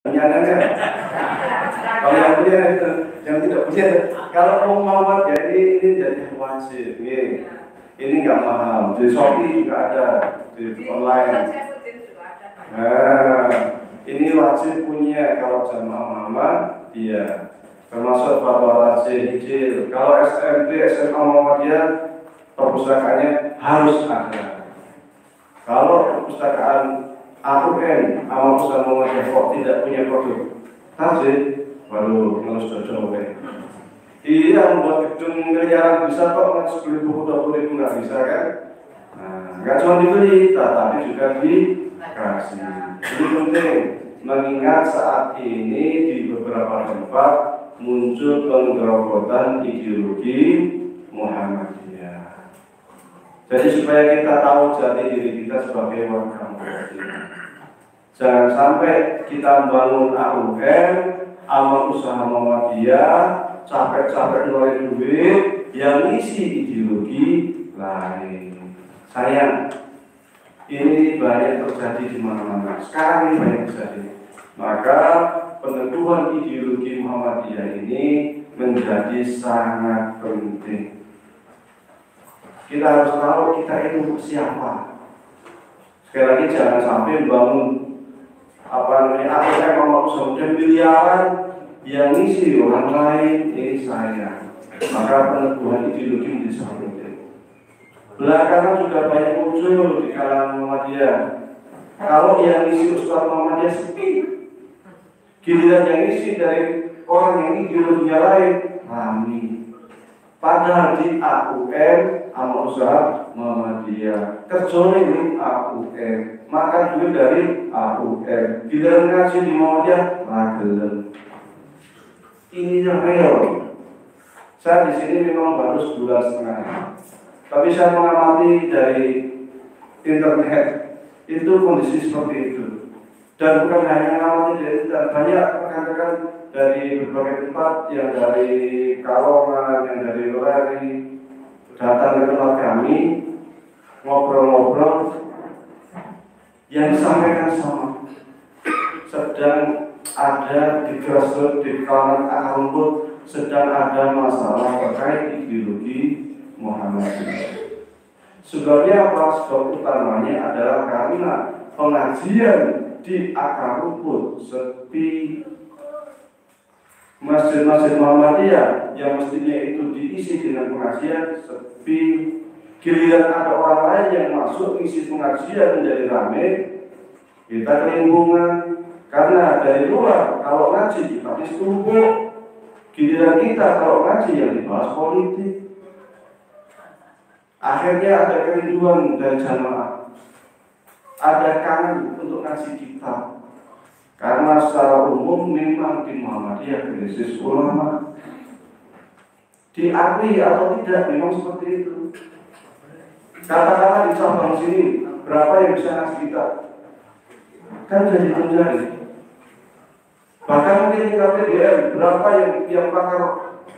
Nyatanya, kalau yang punya itu, yang tidak punya, kalau mau ya ini jadi wajib, ini nggak mahal. Di Shopee juga ada, di online. Nah, ini wajib punya kalau jamaah Muhammad, iya. Termasuk fatwa hijil. Kalau SMP, SMA Muhammadiyah, perpustakaannya harus ada. Kalau perpustakaan AUN, Amal Usaha Muhammadiyah kok tidak punya produk tajid, baru harus cocok. Iya, membuat gedung miliaran bisa kok, 10.000, 20.000 nggak bisa kan? Nah, nggak cuma dibeli, tapi juga dikasih. Ini penting, mengingat saat ini di beberapa tempat muncul penggerobotan ideologi Muhammadiyah. Jadi supaya kita tahu jati diri kita sebagai warga Muslim. Jangan sampai kita membangun AUN, Amal Usaha Muhammadiyah, capek-capek ngeluarin duit yang isi ideologi lain. Sayang, ini banyak terjadi di mana-mana. Sekarang ini banyak terjadi. Maka peneguhan ideologi Muhammadiyah ini menjadi sangat penting. Kita harus tahu kita itu siapa. Sekali lagi jangan sampai membangun AUM Usaha miliaran yang ngisi orang lain, ini saya. Maka peneguhan ideologi menjadi sangat penting. Belakangan juga banyak muncul di kalangan Muhammadiyah. Kalau yang ngisi Ustaz Muhammadiyah sepi, giliran yang ngisi dari orang yang ideologinya lain, rame. Padahal di AUM, Amal Usaha Muhammadiyah, kecuali di AUM, makan duit dari AUM, giliran ngaji di Muhammadiyah, ragelen. Ini yang real. Saya di sini memang baru sebulan setengah, tapi saya mengamati dari internet itu kondisi seperti itu. Dan bukan hanya mengamati dari internet, banyak rekan-rekan dari berbagai tempat, yang dari Kalongan, yang dari Lari, datang ke tempat kami, ngobrol-ngobrol, yang disampaikan sama. Sedang ada di grassroots, di kalangan akar rumput, sedang ada masalah terkait ideologi Muhammadiyah. Sebabnya apa? Sebab utamanya adalah karena pengajian di akar rumput sepi. Masjid-masjid Muhammadiyah yang mestinya itu diisi dengan pengajian sepi. Giliran ada orang lain yang masuk isi pengajian menjadi ramai, kita kelimpungan. Karena dari luar kalau ngaji kita ditumpuk, giliran kita kalau ngaji yang dibahas politik. Akhirnya ada kerinduan dari jamaah, ada kangen untuk ngaji kita. Karena secara umum memang di Muhammadiyah krisis ulama. Diakui atau tidak memang seperti itu. Katakanlah di cabang sini berapa yang bisa ngaji kita? Kan jadi menjadi. Bahkan mungkin di KPDN berapa yang pakar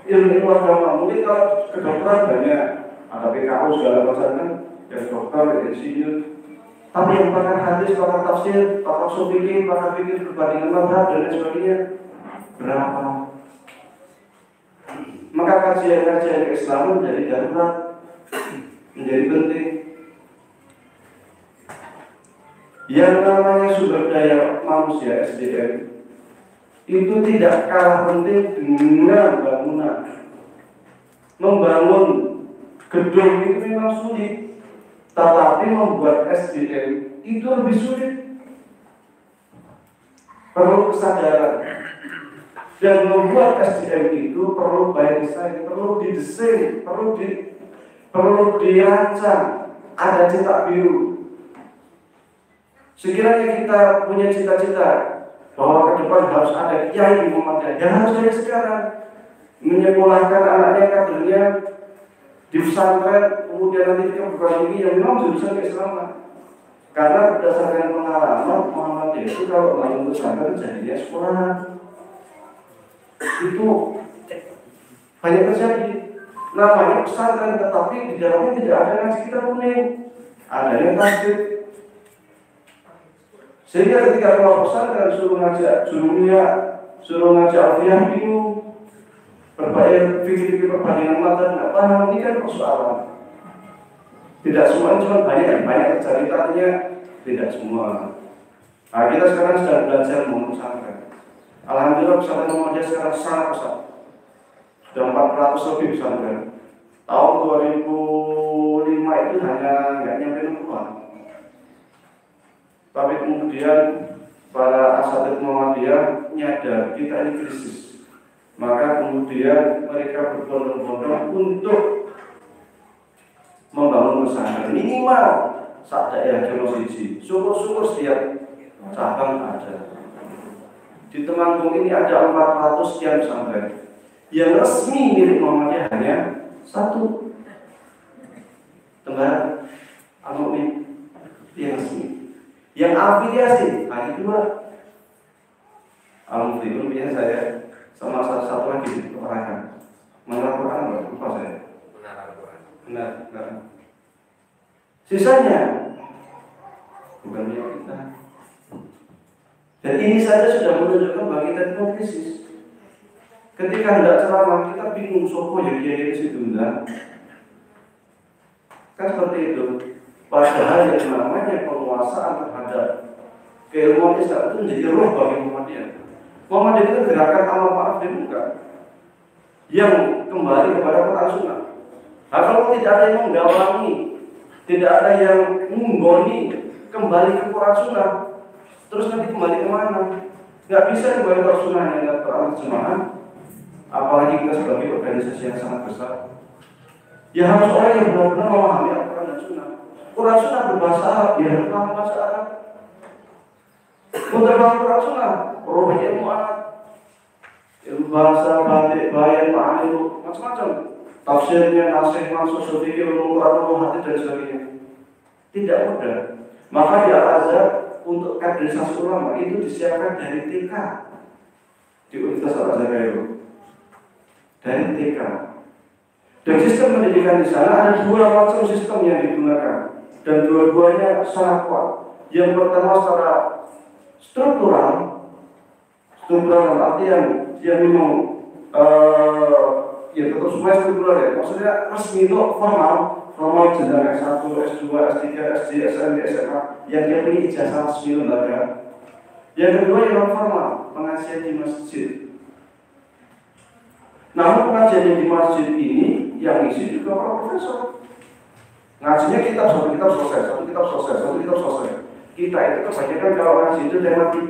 ilmu agama? Mungkin kalau kedokteran banyak, ada PKU segala macam kan, yang dokter, insinyur. Tapi yang pakar hadis, pakar tafsir, pakar fikih, pakar fikih perbandingan mazhab dan lain sebagainya berapa? Maka kajian-kajian Islam menjadi darurat, menjadi penting. Yang namanya sumber daya manusia SDM itu tidak kalah penting dengan bangunan. Membangun gedung itu memang sulit, tetapi membuat SDM itu lebih sulit. Perlu kesadaran. Dan membuat SDM itu perlu by design, perlu didesain, perlu dirancang, ada cetak biru. Sekiranya kita punya cita-cita bahwa ke depan harus ada kiai di Muhammadiyah, ya harus dari sekarang menyekolahkan anaknya, kadernya di pesantren, kemudian nanti kita berbuat ini yang memang jurusan keislaman. Karena berdasarkan pengalaman Muhammadiyah itu kalau masuk pesantren jadinya sekolah itu banyak terjadi. Namanya pesantren, tetapi di dalamnya tidak ada ngaji kita kuning, adanya tasbih. Sehingga ketika keluar pesantren suruh ngajak Jurumia, suruh ngajak Alfiah bingung, berbagai fikir-fikir perbandingan mata tidak paham. Ini kan persoalan. Tidak semua, cuma banyak ceritanya, tidak semua. Nah, kita sekarang sedang belajar membangun pesantren. Alhamdulillah pesantren Muhammadiyah sekarang sangat besar. Sudah 400 lebih pesantren. Tahun 2005 itu hanya nggak nyampe 60-an. Tapi kemudian para asatidz Muhammadiyah nyadar kita ini krisis. Maka kemudian mereka berbondong-bondong untuk membangun pesantren minimal sak daerah Jolosiji. Syukur-syukur setiap cabang ada. Di Temanggung ini ada 400 sekian pesantren. Yang resmi milik Muhammadiyah hanya 1. Tengah Al-Mu'min yang resmi. Yang afiliasi hanya 2. Al-Mu'min punya saya sama satu lagi di Perahan. Menara Quran lupa saya. Benar. Sisanya bukan milik kita. Dan ini saja sudah menunjukkan bahwa kita itu krisis. Ketika hendak ceramah kita bingung sopo yang dia di situ enggak. Kan seperti itu. Padahal yang namanya penguasaan terhadap keilmuan Islam itu menjadi roh bagi Muhammadiyah. Muhammadiyah itu gerakan amal ma'ruf dan munkar yang kembali kepada Quran Sunnah. Nah, kalau tidak ada yang menggawangi, tidak ada yang menggoni kembali ke Quran Sunnah, terus nanti kembali kemana? Nggak bisa kembali ke Sunnah yang Quran Sunnah. Apalagi kita sebagai organisasi yang sangat besar. Ya harus orang yang benar-benar memahami Al-Quran dan Sunnah. Quran Sunnah berbahasa Arab, ya harus paham bahasa Arab. Untuk Quran Sunnah, rohnya ilmu Arab, ilmu bahasa, batik, bayan, ma'ani, macam-macam. Tafsirnya, nasih, maksud, sufi, ilmu Quran, ilmu hati dan sebagainya. Tidak mudah. Maka di Al-Azhar untuk kaderisasi ulama itu disiapkan dari TK di Universitas Al-Azhar Kairo. Dari TK. Dan sistem pendidikan di sana ada 2 macam sistem yang digunakan dan dua-duanya sangat kuat. Yang pertama secara struktural dalam artian dia memang ya tetap semua struktural ya. Maksudnya resmi itu formal jenjang S1, S2, S3, SD, SMP, SMA yang dia punya ijazah resmi lembaga. Yang kedua yang non formal, pengajian di masjid. Namun pengajian di masjid ini yang isi juga para profesor. Ngajinya satu kitab selesai. Kita itu kebanyakan kalau ngaji itu tematik.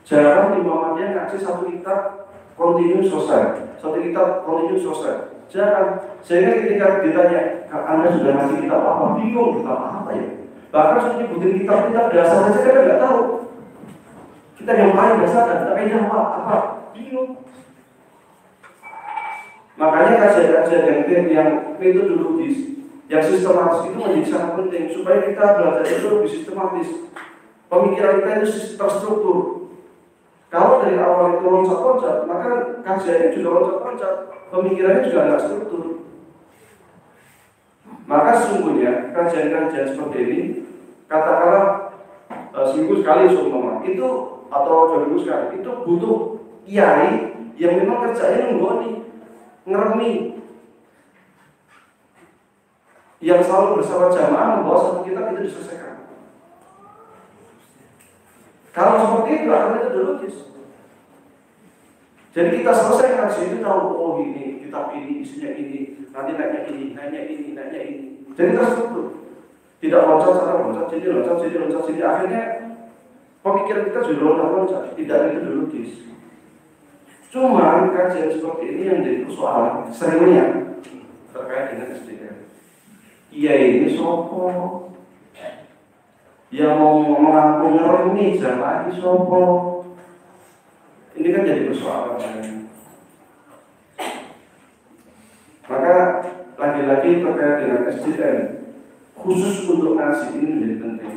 Jarang di Muhammadiyah ngaji satu kitab kontinu selesai. Jarang. Sehingga ketika ditanya, Anda sudah ngaji kitab apa? Bingung kitab apa ya? Bahkan sudah nyebutin kitab-kitab dasar saja kita nggak tahu. Kita yang paling dasar dan kita apa? Bingung. Makanya kajian yang metodologis, yang sistematis itu menjadi sangat penting supaya kita belajar itu lebih sistematis. Pemikiran kita itu terstruktur. Kalau dari awal itu loncat-loncat, maka kajiannya juga loncat-loncat, pemikirannya juga tidak struktur. Maka sesungguhnya kajian-kajian seperti ini, katakanlah seminggu sekali seumpama itu atau 2 minggu sekali, itu butuh kiai yang memang kerjanya menggoni, ngeremi, yang selalu bersama jamaah membawa satu kitab itu diselesaikan. Kalau seperti itu akan metodologis. Jadi kita selesai ngaji itu tahu, oh ini kitab ini isinya ini, nanti naiknya ini. Jadi terstruktur. Tidak loncat sana loncat sini. Akhirnya pemikiran kita juga loncat, tidak metodologis. Cuma kajian seperti ini yang jadi persoalan seringnya terkait dengan SDM. Ini sopo yang mau mengampung ngeremi jamaah di sopo. Ini kan jadi persoalan. Maka lagi-lagi terkait dengan SDM khusus untuk ngaji ini menjadi penting.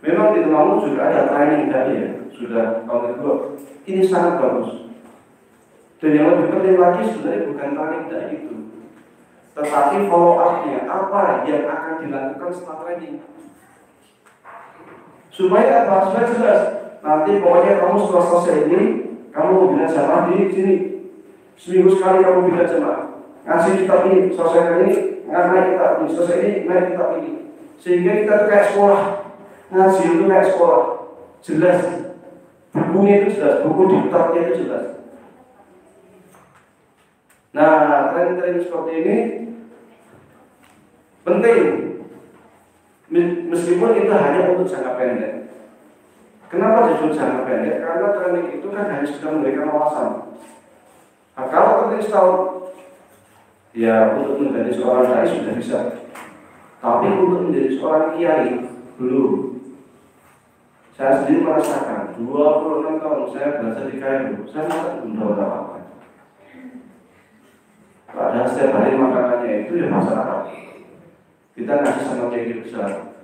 Memang di Temanggung juga ada training tadi ya, sudah tahun kedua. Ini sangat bagus. Dan yang lebih penting lagi sebenarnya bukan training dari itu, tetapi follow up-nya apa yang akan dilakukan setelah training. Supaya apa? Supaya jelas nanti pokoknya kamu setelah selesai ini, kamu bina jamaah di sini. Seminggu sekali kamu bina jamaah. Ngasih kitab ini, selesai ini, naik kitab ini, selesai ini, naik kitab ini. Sehingga kita tuh kayak sekolah. Ngaji itu kayak sekolah. Jelas. Bukunya itu jelas, buku di kitabnya itu jelas. Nah, tren-tren seperti ini penting. Meskipun itu hanya untuk jangka pendek. Kenapa disebut jangka pendek? Karena training itu kan hanya sudah memberikan wawasan. Nah, kalau penting setahun, ya untuk menjadi seorang dai sudah bisa. Tapi untuk menjadi seorang kiai belum. Saya sendiri merasakan 26 tahun saya belajar di Kairo, saya belum tahu apa-apa. Padahal setiap hari makanannya itu ya bahasa Arab. Kita ngasih sama kiai besar.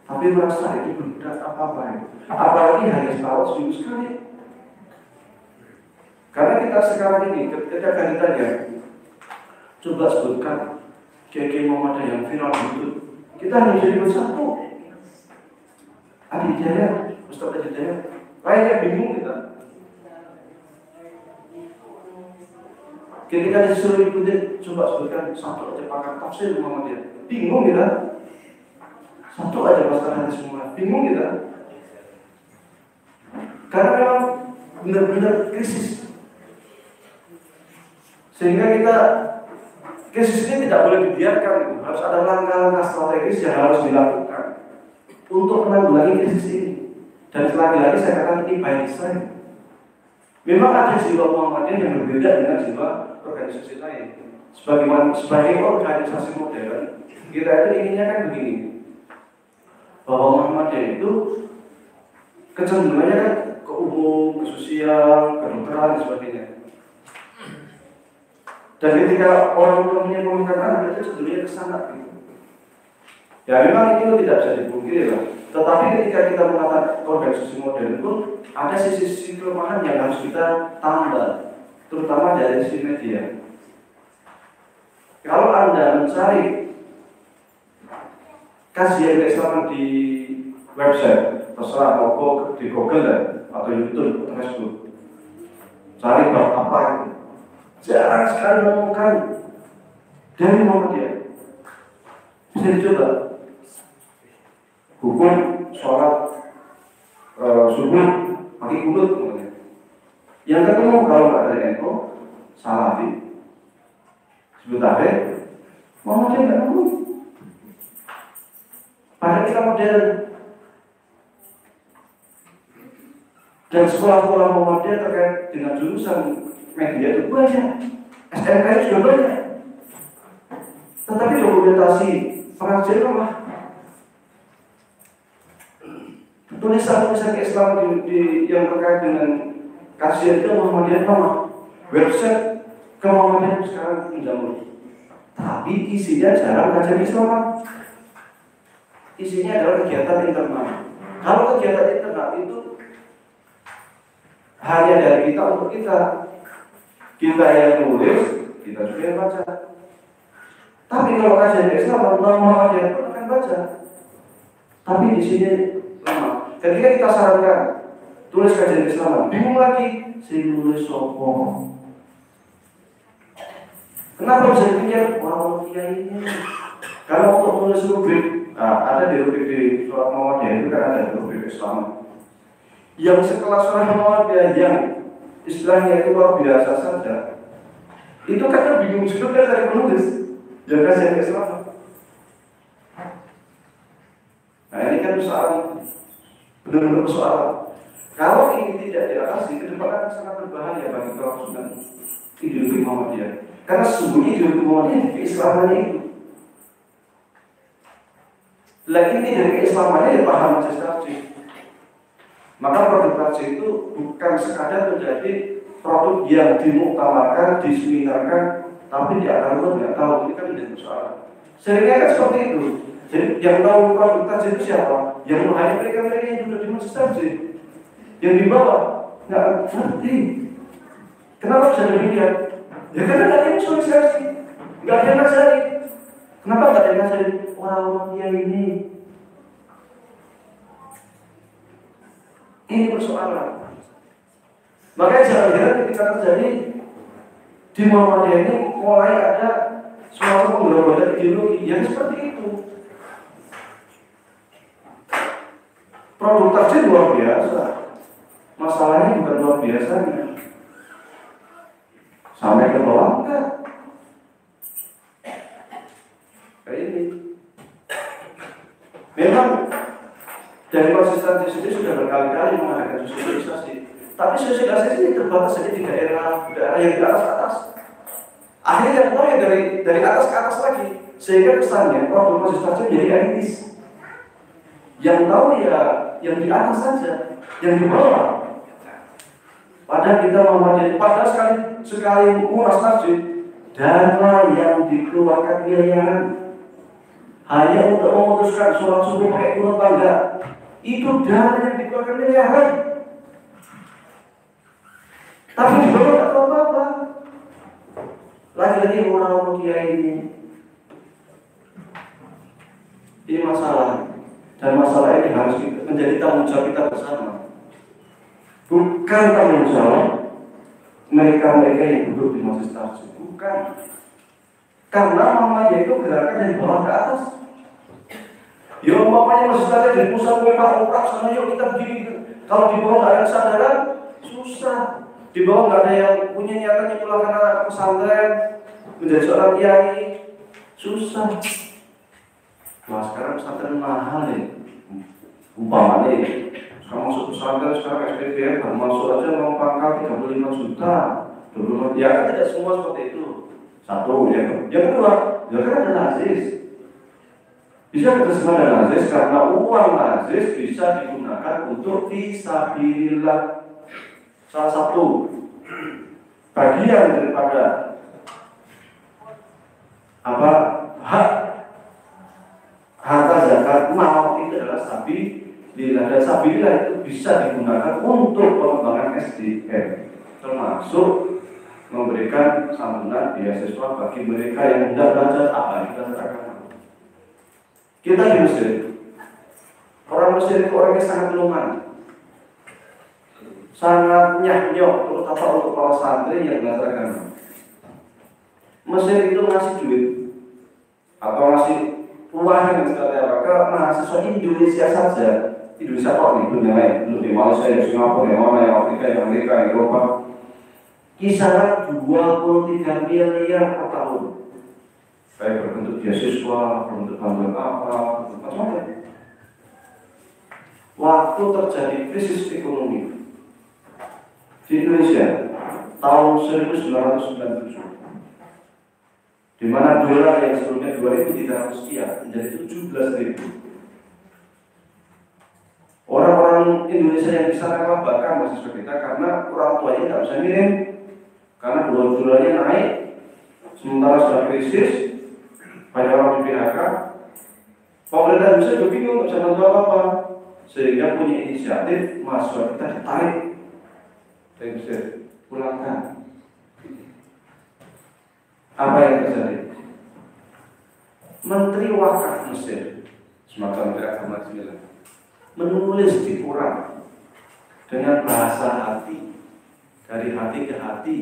Tapi merasa itu belum ada apa-apa. Apalagi hanya setahun seminggu sekali. Karena kita sekarang ini ketika ditanya, coba sebutkan kiai Muhammad yang viral itu, kita hanya jadi satu. Adi Jaya, Ustaz Adi Jaya, lainnya bingung kita. Ketika disuruh ikutin, coba sebutkan satu aja pakar tafsir Muhammadiyah, bingung kita. Satu aja masalah hadis semua, bingung kita. Karena memang benar-benar krisis. Sehingga kita krisis ini tidak boleh dibiarkan, harus ada langkah-langkah strategis yang harus dilakukan untuk menanggulangi krisis ini. Dan lagi-lagi saya katakan ini by design. Memang ada jiwa Muhammadiyah yang berbeda dengan jiwa organisasi lain. Sebagai organisasi modern, kita itu inginnya kan begini, bahwa Muhammadiyah itu kecenderungannya kan ke umum, ke sosial, ke kedokteran dan sebagainya. Dan ketika orang-orang yang mengatakan itu cenderungnya ke sana gitu. Ya memang itu tidak bisa dipungkiri lah. Tetapi ketika kita mengatakan organisasi modern pun ada sisi-sisi kelemahan yang harus kita tambah, terutama dari sisi media. Kalau Anda mencari kajian keislaman di website, terserah mau di Google atau YouTube atau Facebook, cari bab apa itu, jarang sekali menemukan dari Muhammadiyah. Bisa dicoba. Hukum sholat subuh pakai kunut kemudian. Yang ketemu kalau nggak dari NU, Salafi, sebut aja, Muhammadiyah nggak ketemu. Padahal kita modern. Dan sekolah-sekolah Muhammadiyah terkait dengan jurusan media itu banyak, SMK itu juga banyak. Tetapi dokumentasi pengajian lemah. Tulisan-tulisan Islam yang terkait dengan kajian itu Muhammadiyah lemah. Website ke Muhammadiyah sekarang menjamur. Tapi isinya jarang kajian Islam. Isinya adalah kegiatan internal. Kalau kegiatan internal itu hanya dari kita untuk kita yang nulis, kita juga yang baca. Tapi kalau kajian Islam, Muhammadiyah pun akan baca. Tapi di sini lama. Ketika kita sarankan tulis kajian Islam, bingung lagi, saya nulis sopo. Kenapa bisa dipikir orang kiai ini? Karena untuk menulis rubrik, ada di rubrik di surat Muhammadiyah itu kan ada rubrik Islam. Yang setelah surat Muhammadiyah yang istilahnya itu luar biasa saja, itu kadang bingung juga dari penulis yang kajian Islam. Nah ini kan persoalan, benar-benar persoalan. Kalau ini tidak diatasi, ke depan akan sangat berbahaya bagi kelangsungan ideologi Muhammadiyah. Karena sesungguhnya ideologi Muhammadiyah keislamannya itu. Lagi ini dari keislamannya ya paham majelis tarjih. Maka produk tarjih itu bukan sekadar menjadi produk yang dimuktamarkan, diseminarkan, tapi di akar rumput nggak tahu. Ini kan menjadi persoalan. Seringnya kan seperti itu. Jadi yang tahu produk tarjih itu siapa? Yang hanya mereka-mereka yang duduk di majelis tarjih. Yang di bawah nggak ngerti. Kenapa bisa demikian? Ya karena nggak ada yang sosialisasi, nggak ada yang ngajari. Kenapa nggak ada yang ngajari orang-orang dia ini? Ini persoalan. Makanya jangan heran ketika terjadi di Muhammadiyah ini mulai ada suatu penggerbakan ideologi yang seperti itu. Produk tafsir luar biasa. Masalahnya bukan luar biasanya. Sampai ke bawah enggak. Kayak ini. Memang dari konsistensi sendiri sudah berkali-kali mengadakan sosialisasi. Tapi sosialisasi ini terbatas saja di daerah yang di atas-atas. Akhirnya mulai dari atas ke atas lagi, sehingga kesannya produk konsistensi menjadi elitis. Yang tahu ya yang di atas saja, yang di bawah. Padahal kita memahami, padahal sekali nguras masjid, dana yang dikeluarkan miliaran hanya untuk memutuskan sholat subuh pakai turun tangga, itu dana yang dikeluarkan miliaran. Tapi di bawah tak tahu apa. Lagi-lagi orang-orang kiai ini masalah. Dan masalah ini harus menjadi tanggung jawab kita bersama. Bukan tanggung jawab mereka-mereka yang duduk di majelis taklim. Bukan. Karena mamanya itu gerakan dari bawah ke atas. Ya mamanya majelis taklim dari pusat umrah sana yuk kita begini. Kalau di bawah nggak ada kesadaran, susah. Di bawah nggak ada yang punya niatan nyepulangkan anak ke pesantren menjadi seorang kiai, susah. Wah sekarang pesantren mahal nih. Umpamanya sekarang masuk pesantren, sekarang SPPM baru masuk aja uang pangkal 35 juta 25. Ya kan tidak semua seperti itu. Satu ya. Yang kedua, ya kan ada nazis. Bisa kerjasama dengan nazis karena uang nazis bisa digunakan untuk fisabilillah. Salah satu bagian daripada hak harta zakat mal itu adalah sabilillah, dan sabilillah itu bisa digunakan untuk pengembangan SDM, termasuk memberikan santunan beasiswa bagi mereka yang hendak belajar agama dan agama. Kita di Mesir, orang Mesir itu orangnya sangat luman, sangat nyah-nyok, terutama untuk para santri yang belajar agama. Mesir itu ngasih duit atau ngasih uang yang seperti ke mahasiswa Indonesia saja. Indonesia kok nih, dunia lain, di Malaysia, di Singapura, yang mana, yang Afrika, yang Amerika, yang Eropa, kisaran 23 miliar per tahun. Baik berbentuk beasiswa, berbentuk bantuan apa, berbentuk macam-macam. Waktu terjadi krisis ekonomi di Indonesia tahun 1997, di mana dolar yang sebelumnya 2.300 sekian menjadi 17.000. Orang-orang Indonesia yang di sana bahkan mahasiswa kita karena orang tuanya tidak bisa ngirim karena dolarnya naik, sementara sudah krisis, banyak orang di PHK. Pemerintah Indonesia juga bingung, tidak bisa bantu apa-apa, sehingga punya inisiatif mahasiswa kita ditarik dari Mesir, pulangkan. Apa yang terjadi? Menteri Wakaf Mesir, semacam Menteri Agama Bismillah, menulis di Quran dengan bahasa hati, dari hati ke hati,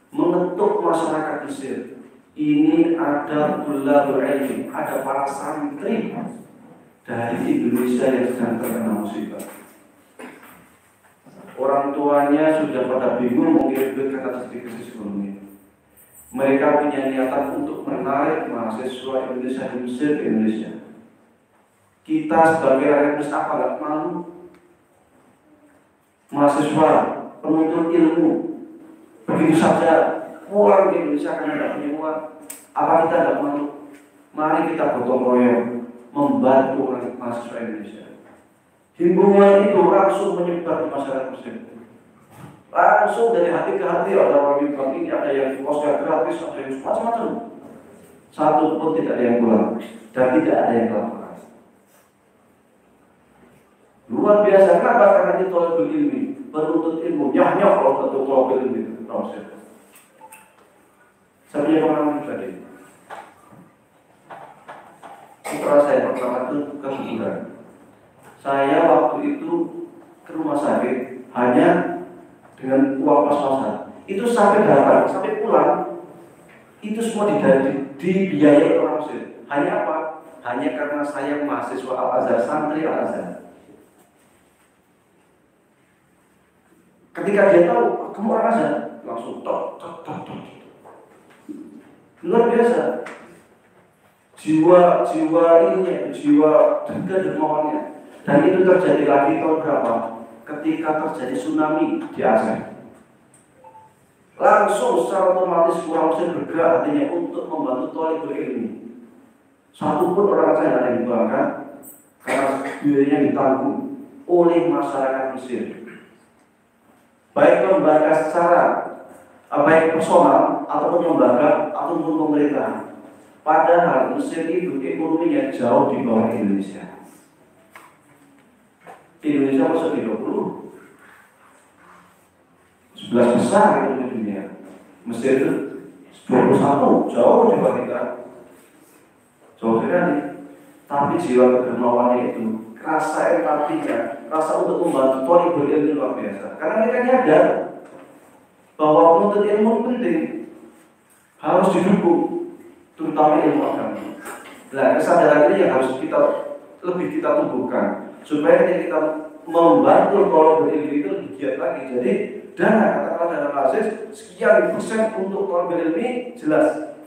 mengetuk masyarakat Mesir. Ini ada tulabul ilmi, ada para santri dari Indonesia yang sedang terkena musibah. Orang tuanya sudah pada bingung mengirim duit karena terjadi krisis ekonomi. Mereka punya niatan untuk menarik mahasiswa Indonesia di Mesir ke Indonesia. Kita sebagai rakyat Mesir apa nggak malu? Mahasiswa penuntut ilmu begitu saja pulang ke Indonesia karena tidak punya uang. Apa kita tidak malu? Mari kita gotong royong membantu orang mahasiswa Indonesia. Himbauan itu langsung menyebar di masyarakat Mesir. Langsung dari hati ke hati, ada orang yang bilang ini, ada yang kosnya gratis, ada yang macam-macam. Satu pun tidak ada yang pulang dan tidak ada yang laporan. Luar biasa, kenapa? Karena ini tolong ilmi, penuntut ilmu, nyah-nyah kalau betul tolong ilmi itu proses. Saya punya pengalaman tadi. Putra saya pertama itu keguguran. Saya waktu itu ke rumah sakit hanya dengan uang pas-pasan. Itu sampai datang, sampai pulang, itu semua dibiayai orang Mesir. Hanya apa? Hanya karena saya mahasiswa Al-Azhar, santri Al-Azhar. Ketika dia tahu kamu orang Azhar, langsung tok. Luar biasa. Jiwa ininya, jiwa dermawannya. Dan itu terjadi lagi tahun berapa? Ketika terjadi tsunami di Aceh. Langsung secara otomatis orang Mesir bergerak hatinya untuk membantu thalibul ilmi. Satu pun orang Aceh yang ada yang dibanggakan karena biayanya ditanggung oleh masyarakat Mesir. Baik lembaga secara baik personal ataupun lembaga ataupun pemerintah. Padahal Mesir itu ekonominya jauh di bawah Indonesia. Indonesia masuk di 20, 11 besar ekonomi dunia. Mesir itu 21, jauh di bawah kita. Jauh sekali. Tapi jiwa kedermawannya itu, rasa empatinya, rasa untuk membantu thalibul ilmi luar biasa. Karena mereka nyadar bahwa penuntut ilmu penting, harus didukung, terutama ilmu agama. Nah, kesadaran ini yang harus lebih kita tumbuhkan supaya kita membantu thalibul ilmi itu lebih giat lagi. Jadi dana, katakanlah dana basis sekian persen untuk thalibul ilmi jelas.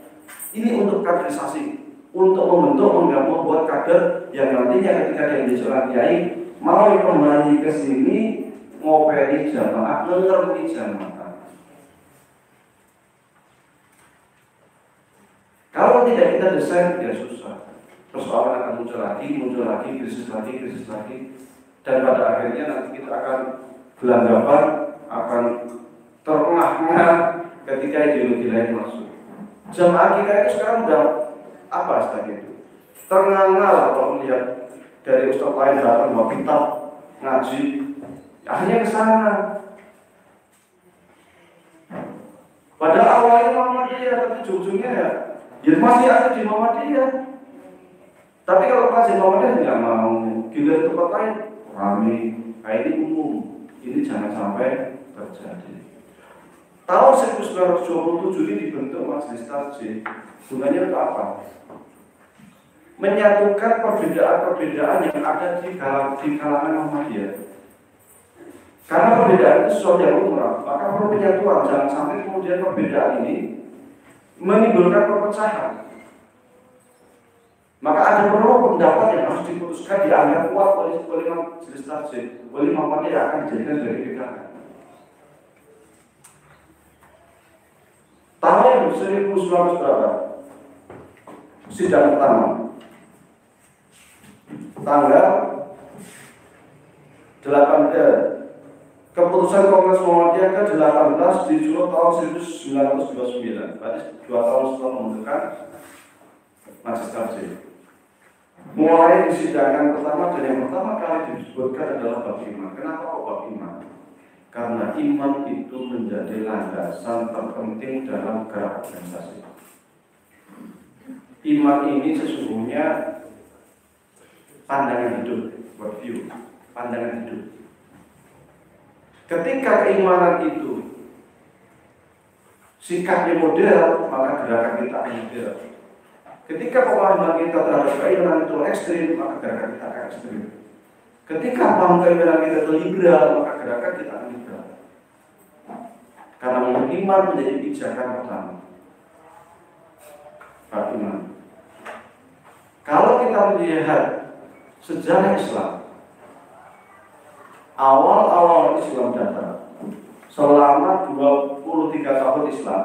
Ini untuk kaderisasi, untuk membuat kader yang nantinya ketika dia menjadi seorang kiai mau kembali ke sini ngopeni jamaah, ngerti jamaah. Kalau tidak kita desain, ya susah. Persoalan akan muncul lagi, krisis lagi, dan pada akhirnya nanti kita akan gelagapan, akan terengah-engah ketika ideologi lain masuk. Jamaah kita itu sekarang udah apa istilahnya itu? Terengah-engah lah kalau melihat dari ustaz lain datang bawa kitab ngaji, akhirnya ke sana. Padahal awalnya Muhammadiyah, tapi ujung-ujungnya ya masih ada di Muhammadiyah. Tapi kalau masih Muhammadiyah nggak mau, gila tempat lain rame, ini umum. Ini jangan sampai terjadi. Tahun 1927 ini dibentuk Majelis Tarjih. Gunanya untuk apa? Menyatukan perbedaan-perbedaan yang ada di kalangan Muhammadiyah. Karena perbedaan itu sesuatu yang lumrah, maka perlu penyatuan. Jangan sampai kemudian perbedaan ini menimbulkan perpecahan. Maka ada perlu pendapat yang harus diputuskan dianggap kuat oleh Majelis Tarjih, oleh Muhammadiyah akan dijadikan sebagai pegangan. Tahun 1900 berapa? Sidang pertama tanggal 8 keputusan Kongres Muhammadiyah ke-18 di Juli tahun 1929, berarti 2 tahun setelah membentukkan Majelis Tarjih. Mulai di sidang pertama, dan yang pertama kali disebutkan adalah bab iman. Kenapa kok bab iman? Karena iman itu menjadi landasan terpenting dalam gerak organisasi. Iman ini sesungguhnya pandangan hidup, worldview, pandangan hidup. Ketika keimanan itu sikapnya model, maka gerakan kita akan model. Ketika pemahaman kita terhadap keimanan itu ekstrim, maka gerakan kita akan ekstrim. Ketika paham keimanan kita itu liberal, maka gerakan kita akan liberal. Karena iman menjadi pijakan pertama. Iman. Kalau kita melihat sejarah Islam, awal-awal Islam datang, selama 23 tahun Islam,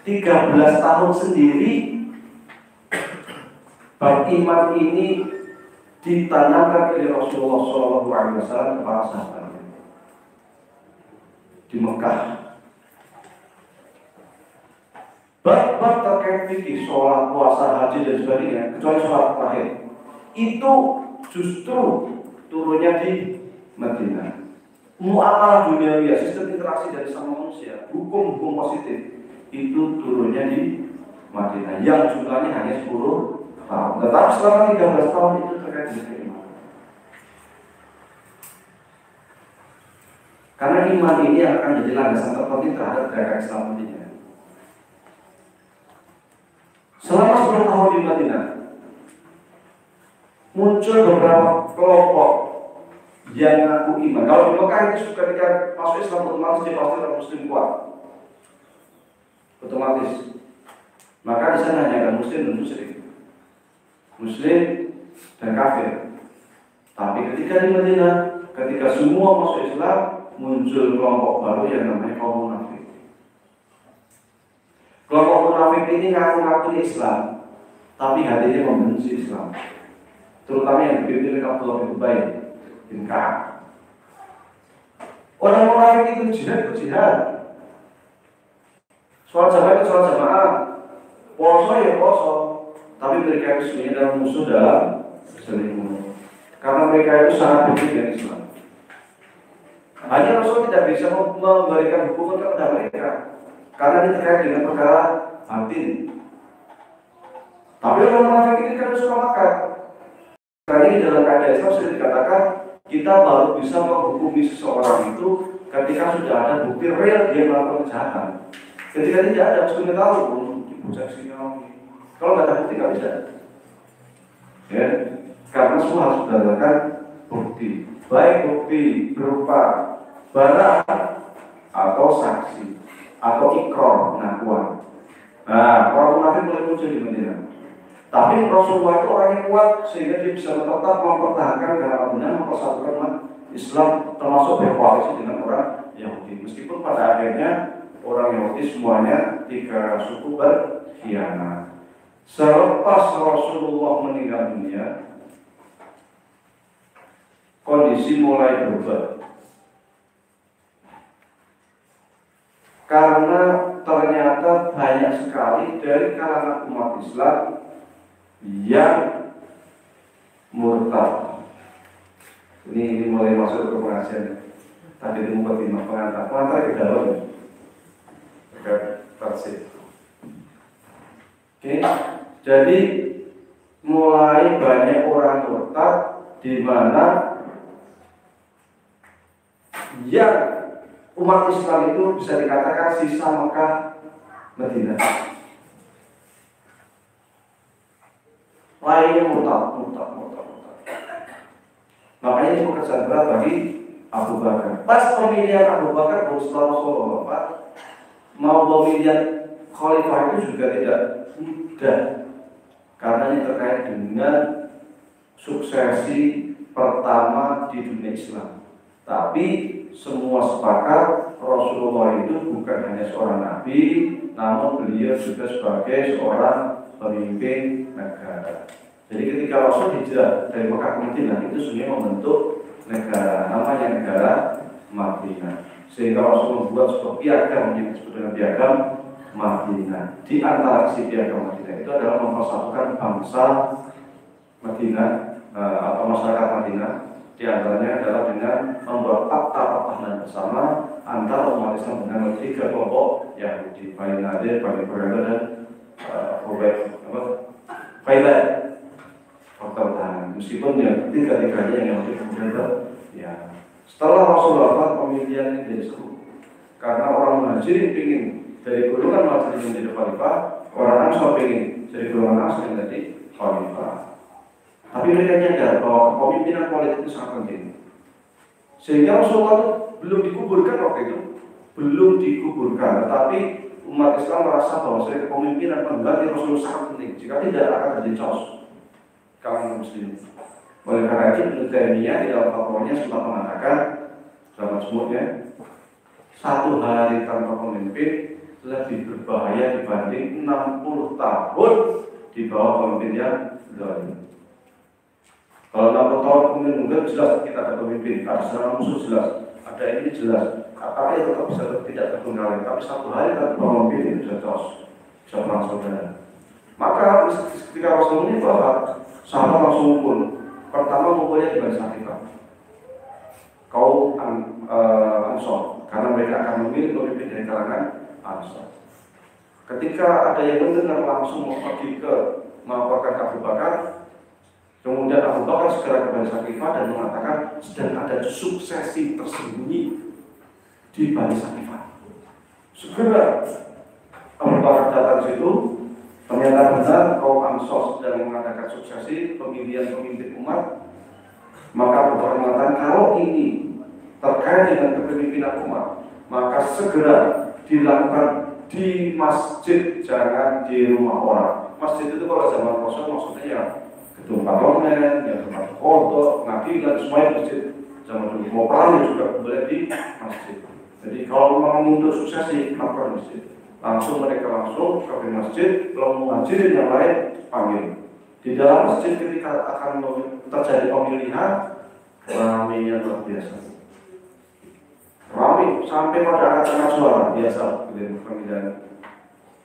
13 tahun sendiri bab iman ini ditanamkan oleh Rasulullah SAW kepada sahabatnya di Mekah. Bab-bab terkait fikih, sholat, puasa, haji dan sebagainya, kecuali sholat terakhir, itu justru turunnya di Madinah. Muamalah duniawi, sistem interaksi dari sama manusia, hukum-hukum positif, itu turunnya di Madinah. Yang jumlahnya hanya 10 tahun. Tetapi selama 13 tahun itu terkait dengan keimanan. Karena iman ini yang akan jadi landasan terpenting terhadap gerakan Islam nantinya. Selama 10 tahun di Madinah, muncul beberapa kelompok yang mengaku iman. Kalau di Mekah itu ketika masuk Islam otomatis dia pasti orang Muslim kuat, otomatis. Maka di sana hanya ada Muslim dan musyrik, Muslim dan kafir. Tapi ketika di Madinah, ketika semua masuk Islam, muncul kelompok baru yang namanya kaum munafik. Kelompok munafik ini ngaku-ngaku Islam, tapi hatinya membenci Islam. Terutama yang dipimpin Abdullah bin Ubay bin Ka'ab. Orang munafik itu jihad. Sholat jamaah itu sholat jamaah, puasa ya puasa, tapi mereka itu sebenarnya adalah musuh dalam selingkuh. Karena mereka itu sangat benci dengan Islam. Hanya Rasul tidak bisa memberikan hukuman kepada mereka, karena ini terkait dengan perkara batin. Tapi orang munafik ini kan suka makan. Karena ini dalam keadaan Islam sudah dikatakan kita baru bisa menghukumi seseorang itu ketika sudah ada bukti real dia melakukan kejahatan. Ketika tidak ada, mesti tahu bocah sini. Kalau nggak ada bukti nggak bisa. Ya, karena semua harus berdasarkan bukti. Baik bukti berupa barang atau saksi atau ikrar pengakuan. Nah, orang munafik mulai muncul di Madinah. Tapi Rasulullah itu orang yang kuat sehingga dia bisa tetap mempertahankan negara Madinah, mempersatukan umat Islam, termasuk berkoalisi dengan orang Yahudi. Meskipun pada akhirnya orang Yahudi semuanya 3 suku berkhianat. Selepas Rasulullah meninggal dunia, kondisi mulai berubah. Karena ternyata banyak sekali dari kalangan umat Islam yang murtad. Ini mulai masuk ke pengajian. Tadi di mukadimah pengantar ke dalam ke tafsir. Oke. Jadi mulai banyak orang murtad di mana yang umat Islam itu bisa dikatakan sisa Mekah Madinah. Lainnya murtad. Makanya ini pekerjaan berat bagi Abu Bakar. Pas pemilihan Abu Bakar setelah Rasulullah wafat, mau pemilihan khalifah itu juga tidak mudah, karena ini terkait dengan suksesi pertama di dunia Islam. Tapi semua sepakat Rasulullah itu bukan hanya seorang nabi, namun beliau juga sebagai seorang pemimpin negara. Jadi ketika Rasul hijrah dari Mekah ke Madinah itu sebenarnya membentuk negara, namanya negara Madinah. Sehingga Rasul membuat sebuah piagam yang disebut dengan piagam Madinah. Di antara isi piagam Madinah itu adalah mempersatukan bangsa Madinah atau masyarakat Madinah. Di antaranya adalah dengan membuat akta pertahanan bersama antara umat Islam dengan 3 kelompok Yahudi, Bani Nadir, Bani Quraidah dan Faidah. Pertahanan. Meskipun ya tiga-tiganya yang masih kemudian ya. Setelah Rasulullah wafat, pemilihan ini jadi seru. Karena orang Muhajirin ingin dari golongan Muhajirin menjadi khalifah, orang Ansar ingin dari golongan Ansar menjadi khalifah. Tapi mereka nyadar bahwa kepemimpinan politik itu sangat penting. Sehingga Rasulullah itu belum dikuburkan waktu itu, tetapi umat Islam merasa bahwa kepemimpinan pengganti Rasulullah sangat penting. Jika tidak akan terjadi chaos kalangan muslim. Oleh karena itu Ibnu Taimiyah di dalam fatwanya sempat mengatakan dalam majmu'nya 1 hari tanpa pemimpin lebih berbahaya dibanding 60 tahun di bawah pemimpin yang zalim. Kalau 60 tahun pemimpin jelas kita ada pemimpin, ada serangan musuh jelas, ada ini jelas. Apakah itu tetap bisa tidak terkendali? Tapi 1 hari tanpa pemimpin itu sudah chaos, bisa perang saudara. Maka ketika Rasul ini bahwa sahabat langsung ngumpul. Pertama ngumpulnya di Bani Saqifah, kaum Ansor, karena mereka akan memilih pemimpin dari kalangan Ansor. Ketika ada yang mendengar langsung mau pergi ke melaporkan Abu Bakar, kemudian Abu Bakar segera ke Bani Saqifah dan mengatakan sedang ada suksesi tersembunyi di Bani Sakifah. Segera Abu Bakar datang situ, ternyata benar kaum Ansor sedang mengadakan suksesi pemilihan pemimpin umat. Maka Abu Bakar mengatakan, kalau ini terkait dengan kepemimpinan umat, maka segera dilakukan di masjid, jangan di rumah orang. Masjid itu kalau zaman kosong maksudnya ya gedung parlemen, ya tempat kodok, pengadilan, semuanya masjid. Zaman dulu mau perang juga boleh di masjid. Jadi kalau memang untuk suksesi, lakukan masjid. Langsung mereka langsung ke masjid, belum mengajirin yang lain, panggil. Di dalam masjid ketika akan terjadi pemilihan, ramainya luar biasa. Ramai sampai pada angkat suara biasa pemilihan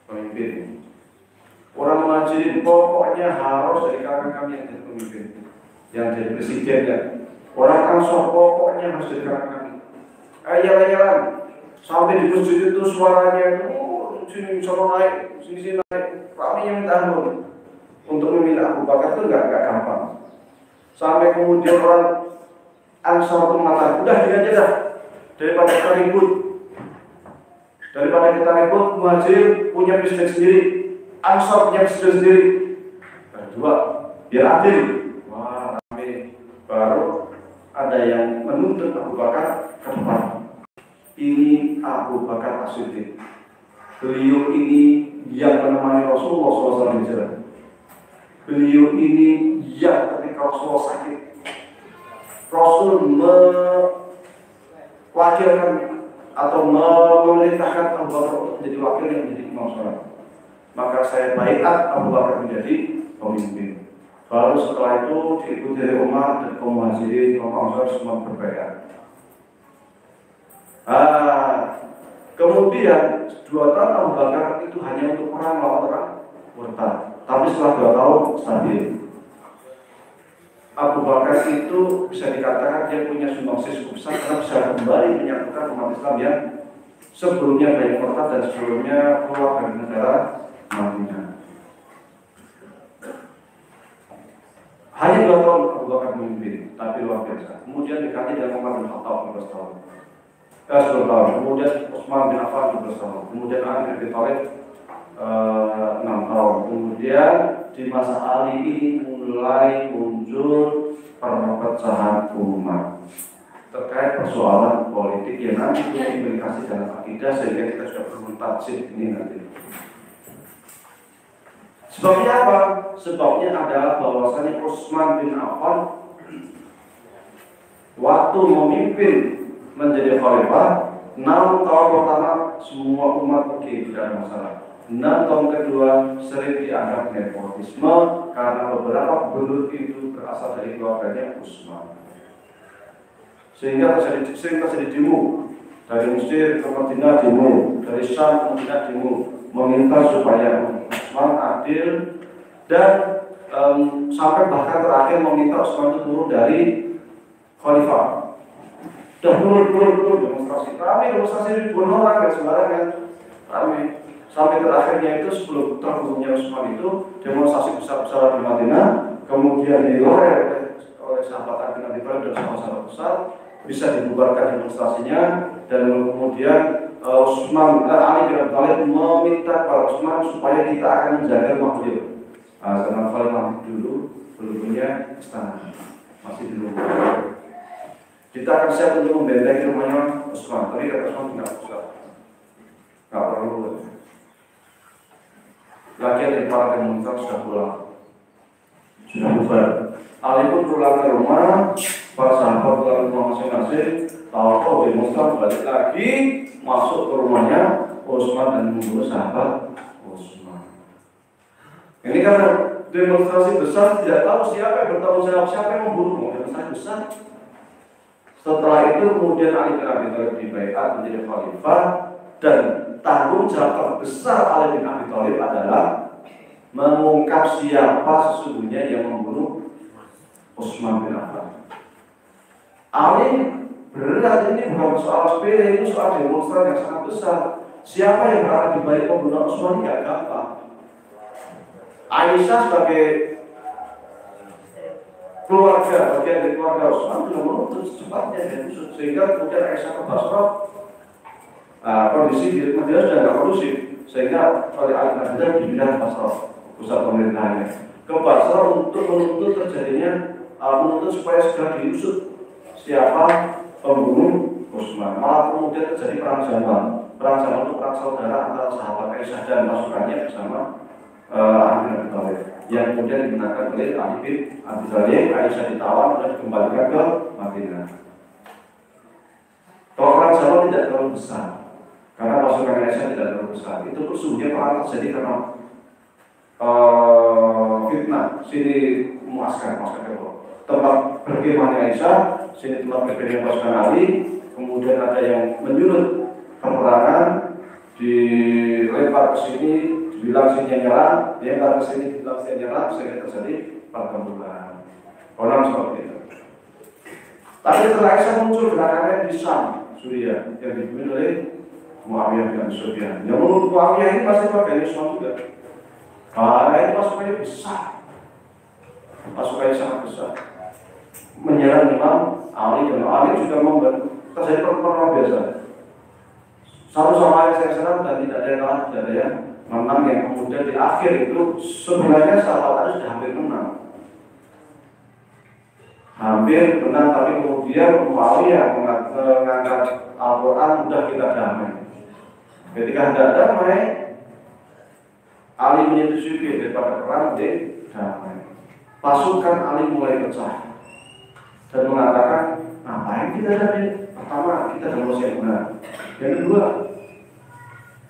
pemimpin. Orang mengajirin pokoknya harus dari kalangan kami yang jadi pemimpin, yang jadi presiden ya. Orang Ansor pokoknya harus dari kalangan kami. Ayat-ayatan sampai di masjid itu suaranya itu sini sono naik, sini naik, ramai yang minta ampun. Untuk memilih Abu Bakar itu enggak gampang. Sampai kemudian orang Ansor itu mengatakan, udah dia aja dah, daripada kita ribut, Muhajir punya presiden sendiri, Ansor punya presiden sendiri. Kedua, biar adil. Wah, ramai. Baru ada yang menuntut Abu Bakar ke depan. Ini Abu Bakar As-Siddiq. Beliau ini yang menemani Rasulullah SAW di jalan. Beliau ini yang ketika Rasulullah sakit, Rasul mewakilkan atau memerintahkan Abu Bakar untuk menjadi wakil yang menjadi imam sholat. Maka saya baiat Abu Bakar menjadi pemimpin. Baru setelah itu diikuti dari Umar dan kaum Muhajirin, kaum Ansar semua berbaiat. Kemudian 2 tahun Abu Bakar itu hanya untuk perang melawan orang murtad. Tapi setelah 2 tahun stabil. Abu Bakar itu bisa dikatakan dia punya sumbangsih cukup besar karena bisa kembali menyatukan umat Islam yang sebelumnya banyak murtad dan sebelumnya keluar dari negara Madinah. Hanya 2 tahun Abu Bakar memimpin, tapi luar biasa. Kemudian diganti dengan Umar bin Khattab 12 tahun. 10 tahun. Kemudian Utsman bin Affan 12 tahun. Kemudian Ali bin Abi Thalib 6 tahun. Kemudian di masa Ali ini mulai muncul perpecahan umat terkait persoalan politik yang nanti punya implikasi dalam akidah, sehingga kita sudah perlu tajid ini nanti. Sebabnya apa? Sebabnya adalah bahwasanya Utsman bin Affan waktu memimpin menjadi khalifah 6 tahun pertama semua umat oke, tidak ada masalah. 6 tahun kedua sering dianggap nepotisme karena beberapa gubernur itu berasal dari keluarganya Utsman. Sehingga sering terjadi demo dari Mesir ke Madinah, demo dari Syam ke Madinah, demo meminta supaya Utsman adil dan sampai bahkan terakhir meminta Utsman itu turun dari khalifah. Dan turun demonstrasi ribuan orang dan sembarangan ramai. Sampai terakhirnya itu sebelum terbunuhnya Utsman itu demonstrasi besar-besaran di Madinah, kemudian diloreng oleh sahabat Ali bin Abi Thalib dan sahabat-sahabat besar, bisa dibubarkan demonstrasinya, dan kemudian Ali bin Abi Thalib meminta kepada Utsman supaya kita akan menjaga rumah beliau. Karena Khalifah dulu belum punya istana, masih dulu. Kita akan siap untuk membentengi rumahnya Utsman, tapi kata Utsman tidak usah, nggak perlu. Lagi dari para demonstran sudah pulang, sudah bubar. Ali pun pulang ke rumah, para sahabat pulang ke rumah masing-masing. Tahu demonstran balik lagi masuk ke rumahnya Utsman dan membunuh sahabat Utsman. Ini kan demonstrasi besar, tidak tahu siapa yang bertanggung jawab, siapa yang membunuh. Demonstrasi besar. Setelah itu kemudian Ali bin Abi Thalib dibaiat menjadi khalifah, dan tanggung jawab terbesar Ali bin Abi Thalib adalah mengungkap siapa sesungguhnya yang membunuh Utsman bin Affan. Ali berat, ini bukan soal sepele, ini soal demonstran yang sangat besar. Siapa yang berada di balik pembunuhan Utsman ini tidak gampang. Aisyah sebagai keluarga, bagian dari keluarga Utsman sudah menuntut secepatnya, sehingga kemudian Aisyah ke Basrah kondisi di Madinah sudah nggak kondusif, sehingga oleh Ali bin Abi Thalib dipindah ke Basra, pusat pemerintahannya, ke Basra untuk menuntut terjadinya menuntut supaya segera diusut siapa pembunuh Utsman. Malah kemudian terjadi perang Jamal. Perang Jamal itu perang saudara antara sahabat Aisyah dan pasukannya bersama Ali bin Abi Thalib, yang kemudian digunakan oleh Ali bin Abi Thalib. Aisyah ditawan dan dikembalikan ke Madinah. Kalau perang Jamal tidak terlalu besar, karena pasukan Aisyah tidak terlalu besar. Itu sesungguhnya perang terjadi karena fitnah. Sini muaskar tempat berkemahnya Aisyah, sini tempat berkemahnya pasukan Ali. Kemudian ada yang menyulut peperangan, dilempar ke sini, dibilang sini nyerang, dilempar ke sini, dibilang sini nyerang, sehingga terjadi pertempuran. Orang seperti itu. Tapi setelah Aisyah muncul gerakannya di Syam, Suriah, yang dipimpin oleh Muawiyah bin Abi Sufyan. Yang menurut Muawiyah ini pasti pakai Islam juga. Karena itu pasukannya besar, pasukannya sangat besar, menyerang Imam Ali, dan Ali juga membantu. Terjadi pertempuran biasa. Satu sama lain saya serang dan tidak ada yang kalah, tidak ada yang menang. Yang kemudian di akhir itu sebenarnya sahabat Ali sudah hampir menang. Hampir menang, tapi kemudian Muawiyah mengangkat Al-Quran, sudah kita damai. Ketika tidak damai, Ali menyetujui daripada perang damai. Pasukan Ali mulai pecah dan mengatakan, ngapain kita damai? Pertama, kita dalam posisi yang benar. Yang kedua,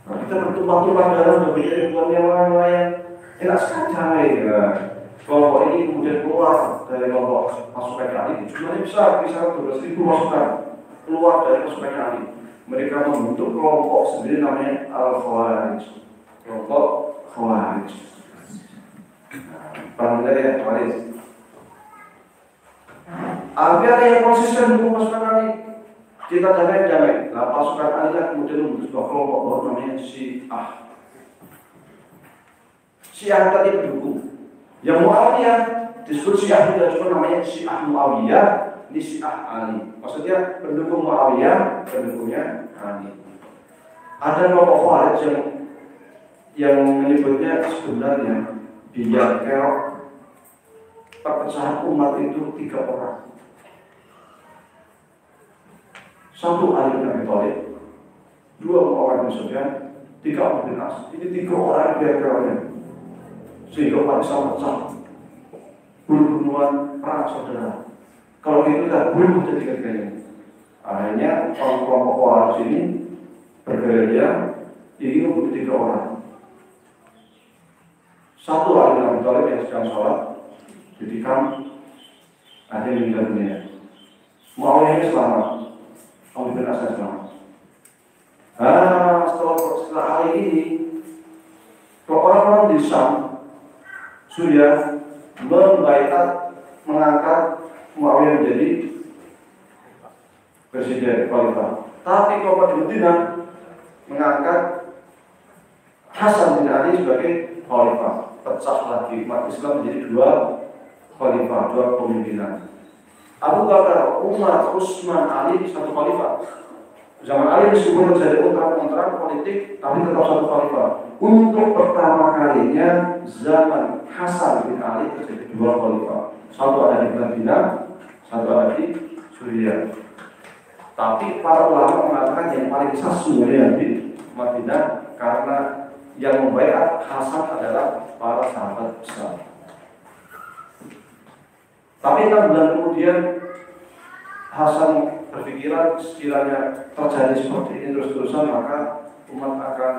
kita bertumpah-tumpah dalam berbeda ribuan yang lain. Enak sekali ya. Kelompok ini kemudian keluar dari kelompok pasukan Ali. Jumlahnya besar, kisaran 12.000 pasukan keluar dari pasukan Ali. Mereka membentuk kelompok sendiri namanya Al-Khawarij. Kelompok Khawarij. Paham ya, Khawarij? Artinya ada yang konsisten dengan pasukan Ali. Kita damai. Nah, pasukan Ali kemudian membentuk sebuah kelompok baru namanya Syiah. Syiah tadi pendukung. Yang Muawiyah disebut Syiah juga cuma namanya Syiah Muawiyah, ini Syiah Ali. Maksudnya pendukung Muawiyah, pendukungnya Ali. Ada kelompok Khawarij yang menyebutnya sebenarnya biar kerok perpecahan umat itu 3 orang. Satu Ali bin Abi Thalib, 2 Muawiyah bin Sufyan, 3 Abu bin As. Ini 3 orang biar keroknya. Sehingga pada saat pecah bunuh-bunuhan perang saudara. Kalau itu kita bunuh ketiga-tiganya. Akhirnya kelompok Khawarij ini bergerilya ingin membunuh 3 orang. Satu Ali bin Abi Thalib yang sedang sholat ditikam, akhirnya meninggal dunia. Muawiyah ini selamat, Abu bin As selamat. Setelah hari ini, orang-orang di Syam, Suriah membaiat mengangkat Muawiyah menjadi presiden khalifah. Tapi kelompok di Madinah mengangkat Hasan bin Ali sebagai khalifah. Pecah lagi umat Islam menjadi 2 khalifah, 2 pemimpinan. Abu Bakar, Umar, Utsman, Ali 1 khalifah. Zaman Ali meskipun terjadi kontrak politik, tapi tetap 1 khalifah. Untuk pertama kalinya zaman Hasan bin Ali terjadi 2 khalifah. Satu ada di Madinah, satu ada di Suriah. Tapi para ulama mengatakan yang paling sah sebenarnya di Madinah, karena yang membaiat Hasan adalah para sahabat besar. Tapi 6 bulan kemudian Hasan berpikiran sekiranya terjadi seperti ini terus-terusan, maka umat akan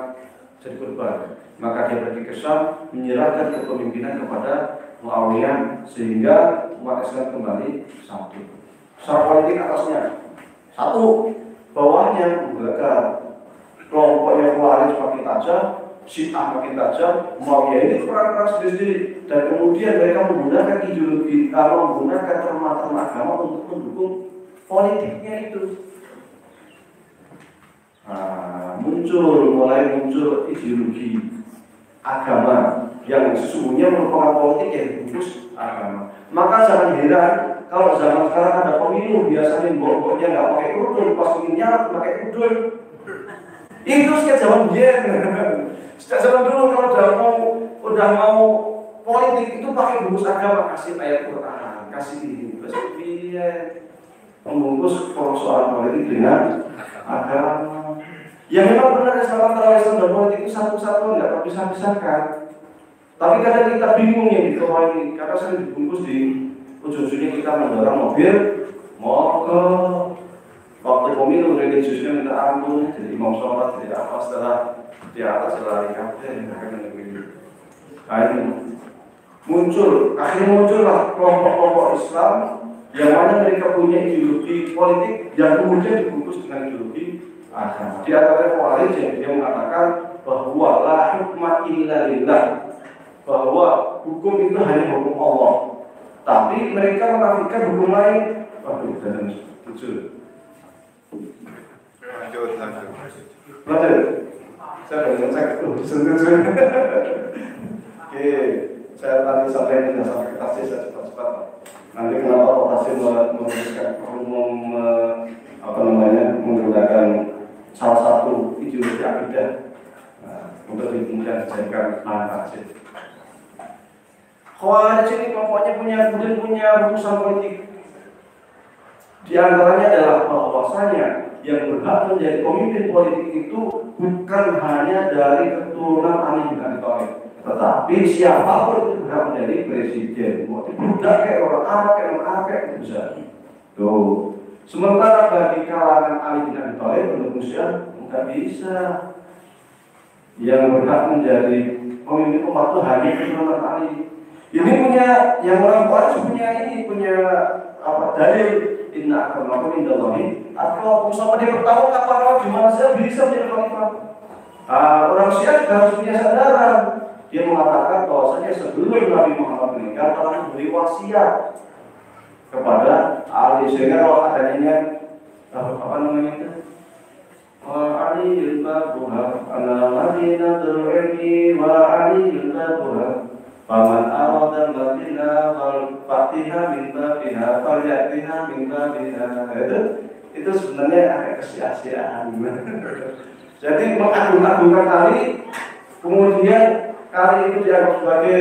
jadi korban. Maka dia pergi ke Syam, menyerahkan kepemimpinan kepada Muawiyah, sehingga umat Islam kembali satu. Secara politik atasnya satu, bawahnya membakar. Kelompoknya Khawarij makin tajam, Syiah makin tajam, Muawiyah ini perang-perang sendiri-sendiri. Dan kemudian mereka menggunakan ideologi, menggunakan terma-terma agama untuk mendukung politiknya itu. Mulai muncul ideologi agama yang sesungguhnya merupakan politik yang dibungkus agama. Maka jangan heran kalau zaman sekarang ada pemilu biasanya mbok-mboknya nggak pakai kerudung, pas ingin nyalak pakai kerudung. Itu sejak zaman dia, sejak zaman dulu kalau udah mau politik itu pakai bungkus agama, kasih ayat Quran, kasih ini, terus dia membungkus persoalan politik dengan agama. Ya memang benar Islam antara Islam dan politik itu satu-satu, nggak bisa pisahkan. Tapi kadang kita bingung yang di bawah ini, karena sering dibungkus di ujung-ujungnya kita mendorong mobil, mogok. Waktu pemilu religiusnya minta ampun, jadi imam sholat, jadi apa setelah di atas lari kabeh, akhirnya muncullah kelompok-kelompok Islam yang mana mereka punya ideologi politik yang kemudian dibungkus dengan ideologi agama. Di antara Khawarij yang dia mengatakan bahwa la hukma illa lillah, bahwa hukum itu hanya hukum Allah. Tapi mereka menafikan hukum lain. Waduh, dan lucu. Lanjut. Saya Oke, saya tadi sampai ini sampai ke tafsir saya cepat-cepat. Nanti kenapa Pak Tafsir menggunakan salah satu ideologi akidah untuk kemudian dijadikan bahan tafsir. Khawarij ini kelompoknya punya rumusan politik. Di antaranya adalah bahwasanya yang berhak menjadi pemimpin politik itu bukan hanya dari keturunan Ali bin Abi Thalib, tetapi siapapun itu berhak menjadi presiden. Bukan kayak orang Arab itu bisa. Tuh. Sementara bagi kalangan Ali bin Abi Thalib menurut Musyar nggak bisa. Yang berhak menjadi pemimpin umat itu hanya keturunan Ali. Ini punya yang orang Khawarij punya apa dalil? Inna akramakum indallahi atqakum. Sama dia bertahu kapan di mana saya bisa menjadi khalifah. Orang Syiah juga harus punya sadaran. Dia mengatakan bahwasanya sebelum Nabi Muhammad meninggal telah memberi wasiat kepada Ali, sehingga kalau adanya apa namanya itu Ali al-Babuha ana madinatul ilmi wa Ali al-Babuha faman arada madinah wal fatiha min babiha falyatina min babiha. Itu sebenarnya agak kesia-siaan. Jadi mengagung-agungkan Ali, kemudian kali itu dianggap sebagai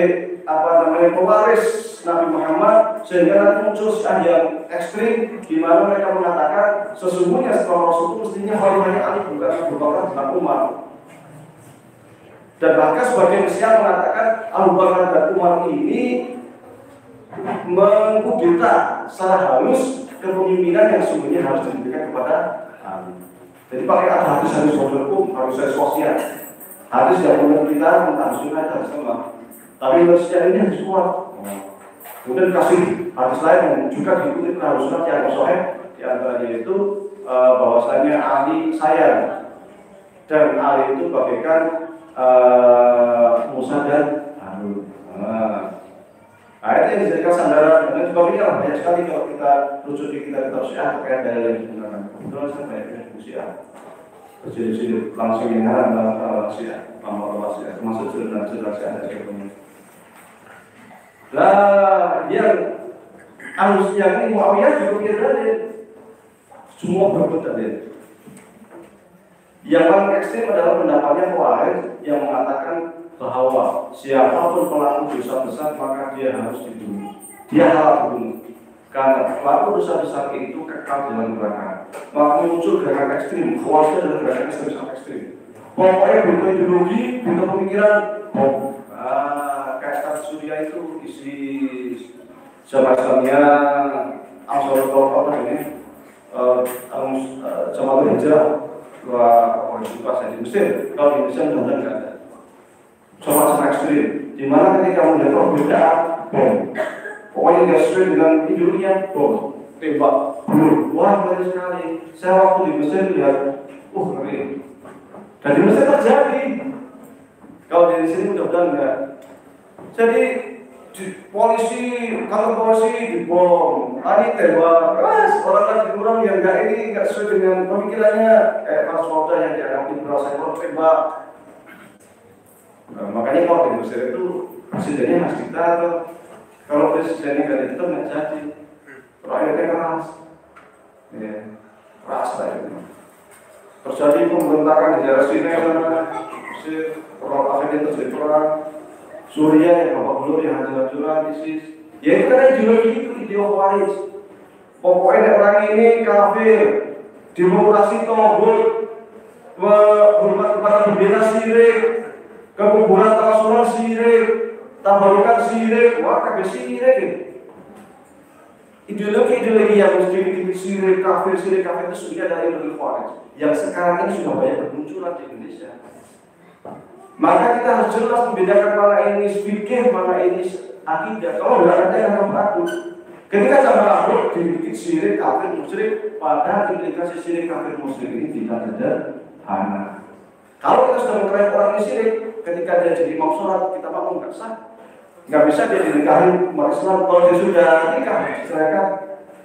pewaris Nabi Muhammad, sehingga nanti muncul syiah yang ekstrim di mana mereka mengatakan sesungguhnya setelah Rasul itu mestinya khalifahnya Ali bukan Abu Bakar dan Umar. Dan bahkan sebagian syiah mengatakan Abu Bakar dan Umar ini mengkudeta secara halus kepemimpinan yang sesungguhnya harus diberikan kepada Ali. Jadi pakai hadis hukum, harus sosial. Hadis yang menurut kita tentang sunnah harus sama. Tapi menurut syiah ini harus kuat. Kemudian kasih hadis lain yang juga diikuti harus sunnah yang sahih. Di antaranya itu bahwasanya Ali sayang dan Ali itu bagaikan Musa dan Harun. Ayat yang dijadikan sandaran dan sebagainya banyak sekali kalau kita rujuk di kitab Syiah terkait dalil yang digunakan. Kebetulan saya banyak diskusi berjilid-jilid langsung yang dalam Syiah, lama Syiah, termasuk jilid-jilid Syiah dan sebagainya. Lah, yang ini Muawiyah juga punya dalil. Semua berbeda dalil. Yang paling ekstrim adalah pendapatnya Khawarij yang mengatakan bahwa siapapun pelaku dosa besar maka dia harus dibunuh. Dia harus dibunuh. Karena pelaku dosa besar itu kekal dalam neraka. Maka muncul gerakan ekstrim. Khawarij adalah gerakan ekstrim sangat ekstrim. Pokoknya butuh ideologi, butuh pemikiran. Kayak Ustaz Surya itu isi semacamnya Ansarul Qaum ini Jamaah Hijrah saya di Mesir. Kalau di Mesir benar nggak ada. Sama ekstrim. Di mana ketika melihat perbedaan, bom. Pokoknya dia sesuai dengan ideologinya, bom. Tembak, bom. Wah, ngeri sekali. Saya waktu di Mesir lihat, ngeri. Dan di Mesir terjadi. Kalau di sini mudah-mudahan enggak. Jadi kantor polisi dibom, tadi tembak, orang lagi kurang yang enggak sesuai dengan pemikirannya, para saudara yang dianggap merasa tembak. Makanya kalau di Mesir itu presidennya harus diktator. Kalau presidennya nggak diktator nggak jadi. Rakyatnya keras, keras lah itu. terjadi pemberontakan di daerah sini sana, perang Afrika terjadi perang, Suriah yang babak belur yang hancur-hancuran, ISIS. Ya itu kan ideologi itu, ideologi. Pokoknya orang ini kafir, demokrasi tohut, hormat kepada pembela sirik, kekuburan transnasional sirik, tabarukan sirik, wah kabeh sirik. Ideologi-ideologi yang mesti sirik kafir itu sudah dari ideologi Khawarij yang sekarang ini sudah banyak bermunculan di Indonesia. Maka kita harus jelas membedakan mana ini fikih, mana ini akidah. Kalau nggak ada yang ragu, ketika sama ragu dibikin sirik kafir musyrik, padahal implikasi sirik kafir musyrik ini tidak sederhana. Kalau kita sudah mengklaim orang ini sirik, ketika dia jadi imam sholat, kita bangun nggak sah. Nggak bisa dia dinikahi umat Islam. Kalau dia sudah nikah, silakan.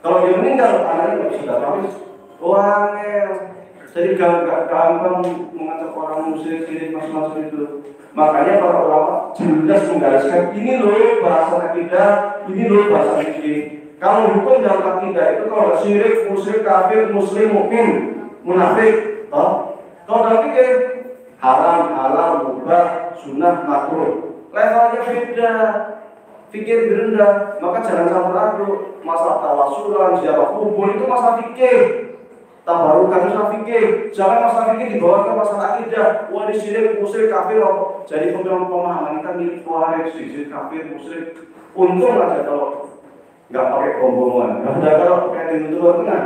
Kalau dia meninggal, anaknya nggak bisa habis. Wangel. Jadi gampang mengatakan orang musyrik sirik macam-macam itu. Makanya para ulama jelas menggariskan ini loh bahasa akidah, ini loh bahasa fikih. Kalau hukum dalam akidah itu kalau syirik, musyrik, kafir, muslim, mukmin, munafik, kalau dalam fikih haram, halal, mubah, sunnah, makruh. Levelnya beda, fikir rendah, maka jangan sampai ragu. Masalah tawasulan, ziarah kubur itu masalah fikir, tabarukan itu masalah fikir. Jangan masalah fikir dibawa ke masalah akidah. Wah di sini musyrik kafir, jadi pemahaman kita milik Khawarij, syirik kafir musyrik. Untung aja kalau nggak pakai bohongan. Nggak ada kalau pakai di luar tengah.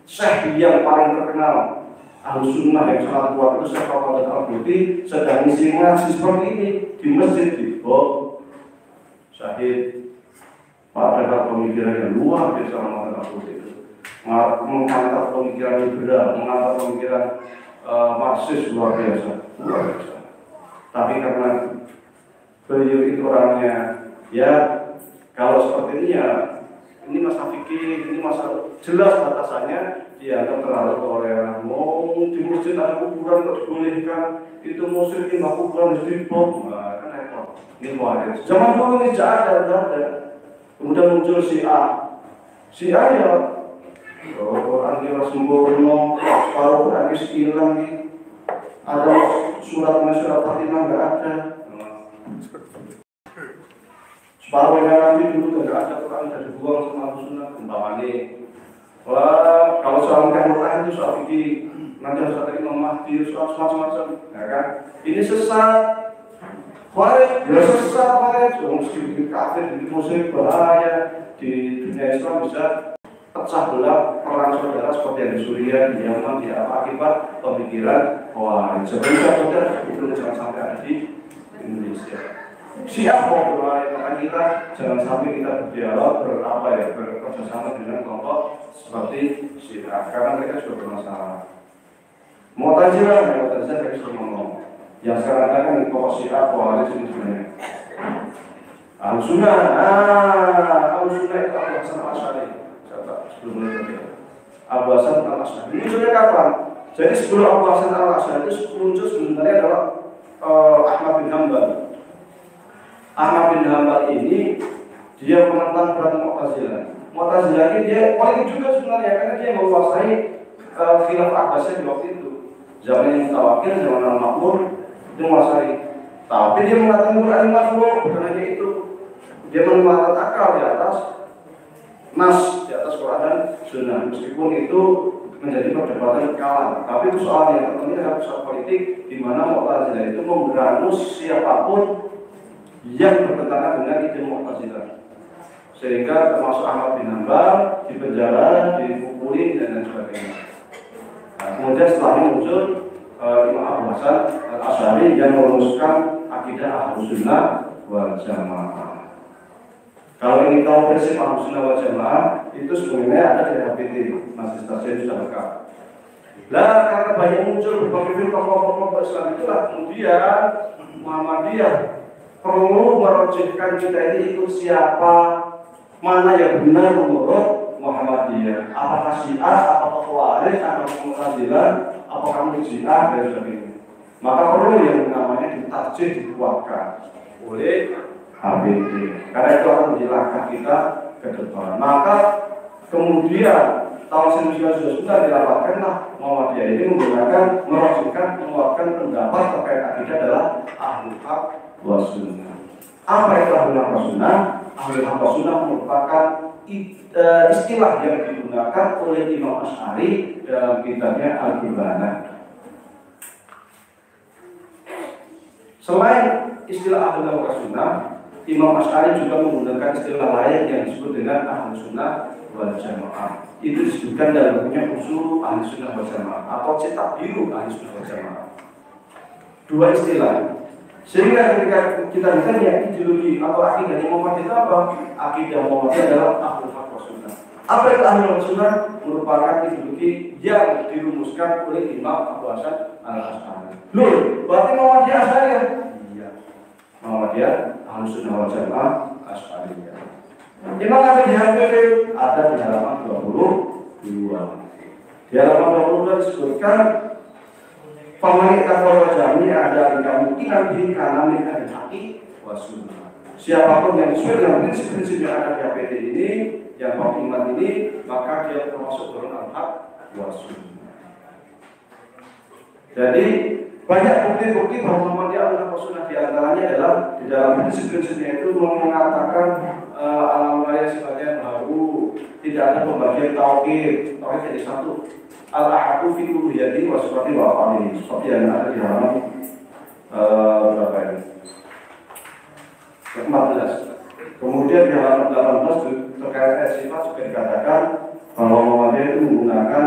Syekh yang paling terkenal Ahlussunnah yang sangat kuat itu Syekh Muhammad Al-Buti sedang ngisi ngaji seperti ini di masjid di Syahid. Padahal pemikiran yang luar biasa Muhammad Al-Buti itu mengangkat pemikiran liberal, mengangkat pemikiran Marxis luar biasa. Tapi karena beliau itu orangnya ya kalau seperti ini ya ini masalah fikih, ini masalah jelas batasannya. Dianggap terlalu toleran. Mau di masjid ada kuburan tidak dibolehkan, itu musyrik nggak kuburan harus dibom. Kan repot. Ini Khawarij. Zaman dulu ini tidak ada. Kemudian muncul Syiah ya. Quran kira sempurna, separuh Quran hilang nih. Ada surat Fatimah nggak ada. Separuhnya nanti dulu nggak ada Quran sudah dibuang sama Ahlussunnah. Umpamanya wah, kalau soal Quran itu soal fikih, nanti harus ada Imam Mahdi, soal macam-macam, ya kan? Ini sesat, Khawarij, ya sesat Khawarij, mesti bikin kafir, bikin musyrik bahaya di dunia Islam bisa pecah belah perang saudara seperti yang di Suriah, di Yaman, di apa akibat pemikiran Khawarij. Sebenarnya itu jangan sampai ada di Indonesia. Siap maka kita jangan sampai kita berdialog bekerjasama dengan kelompok seperti Syiah karena mereka sudah bermasalah. Mu'tazilah tadi sudah ngomong. Yang sekarang kan kelompok Syiah Khawarij ini sebenarnya. Ahlussunnah itu Abu Hasan Al-Asy'ari. Sebelum itu Abu Hasan Al-Asy'ari. Ini sudah kapan? Jadi sebelum Abu Hasan Al-Asy'ari itu muncul sebenarnya adalah Ahmad bin Hanbal. Ahmad bin Hanbal ini dia menentang berat Mu'tazilah. Mu'tazilah ini dia politik juga sebenarnya karena dia menguasai khilafah Abbasiyah di waktu itu. Zaman yang Mutawakkil, zaman Al-Ma'mun dia menguasai. Tapi dia mengatakan Quran makhluk, bukan hanya itu. Dia menempatkan akal di atas nas, di atas Quran dan Sunnah. Meskipun itu menjadi perdebatan kalah. Tapi soal yang terpenting adalah soal politik di mana Mu'tazilah itu memberangus siapapun yang bertentangan dengan ide Mu'tazilah, sehingga termasuk Ahmad bin Hanbal dipenjara, dipukuli dan lain sebagainya. Nah, kemudian setelahnya muncul Imam Abu Hasan Al-Asy'ari yang merumuskan akidah Ahlussunnah wal Jamaah. Kalau ingin tahu prinsip Ahlussunnah wal Jamaah itu sebenarnya ada di HPT, Majelis Tajwid sudah lengkap. Lah karena banyak muncul berbagai kelompok Islam itulah kemudian Muhammadiyah perlu merujukkan kita ini ikut siapa, mana yang benar menurut Muhammadiyah. Apakah Syiah, apakah Khawarij, apakah Mu'tazilah, apakah Murji'ah dan sebagainya. Maka perlu yang namanya ditarjih, dikuatkan oleh HPT. Karena itu akan menjadi langkah kita ke depan. Maka kemudian tahun 1999 dirapatkanlah Muhammadiyah ini menggunakan mengeluarkan pendapat terkait akidah adalah ahlul haq was sunnah. Apa itu ahlul haq was sunnah? Ahlul haq was sunnah merupakan istilah yang digunakan oleh Imam Asy'ari dalam kitabnya Al-Burhanah. Selain istilah ahlul haq was sunnah, Imam Asy'ari juga menggunakan istilah lain yang disebut dengan ahlus sunnah wal jamaah. Itu disebutkan dalam bukunya Ushul Ahli Sunnah wal Jamaah atau cetak biru Ahli Sunnah wal Jamaah. Dua istilah. Sehingga ketika kita ditanya ideologi atau akidah Muhammad itu apa? Akidah Muhammad adalah ahlul haq was sunnah. Apa itu ahlul haq was sunnah? Merupakan ideologi yang dirumuskan oleh Imam Abu Hasan Al-Asy'ari. Loh, berarti Muhammadiyah Asy'ari ya? Iya. Muhammadiyah Ahlus Sunnah wal Jamaah Asy'ariyah. Imam ada di HPP ada di halaman 22. Di halaman 22 disebutkan pemilik takwa jami ada di kemungkinan di kanan dari haki wasunnah. Siapapun yang sesuai dengan prinsip-prinsip yang ada di HPP ini, yang iman ini, maka dia termasuk golongan hak wasunnah. Jadi banyak bukti-bukti bahwa Muhammadiyah adalah sunnah, di antaranya adalah di dalam prinsip-prinsipnya itu mengatakan alam raya sebagai baru, tidak ada pembagian tauhid jadi satu. Al-ahadu fi uluhiyyati wa sifati wa af'alihi, seperti yang ada di halaman berapa ini? 14. Kemudian di halaman 18 terkait sifat juga dikatakan bahwa Muhammadiyah itu menggunakan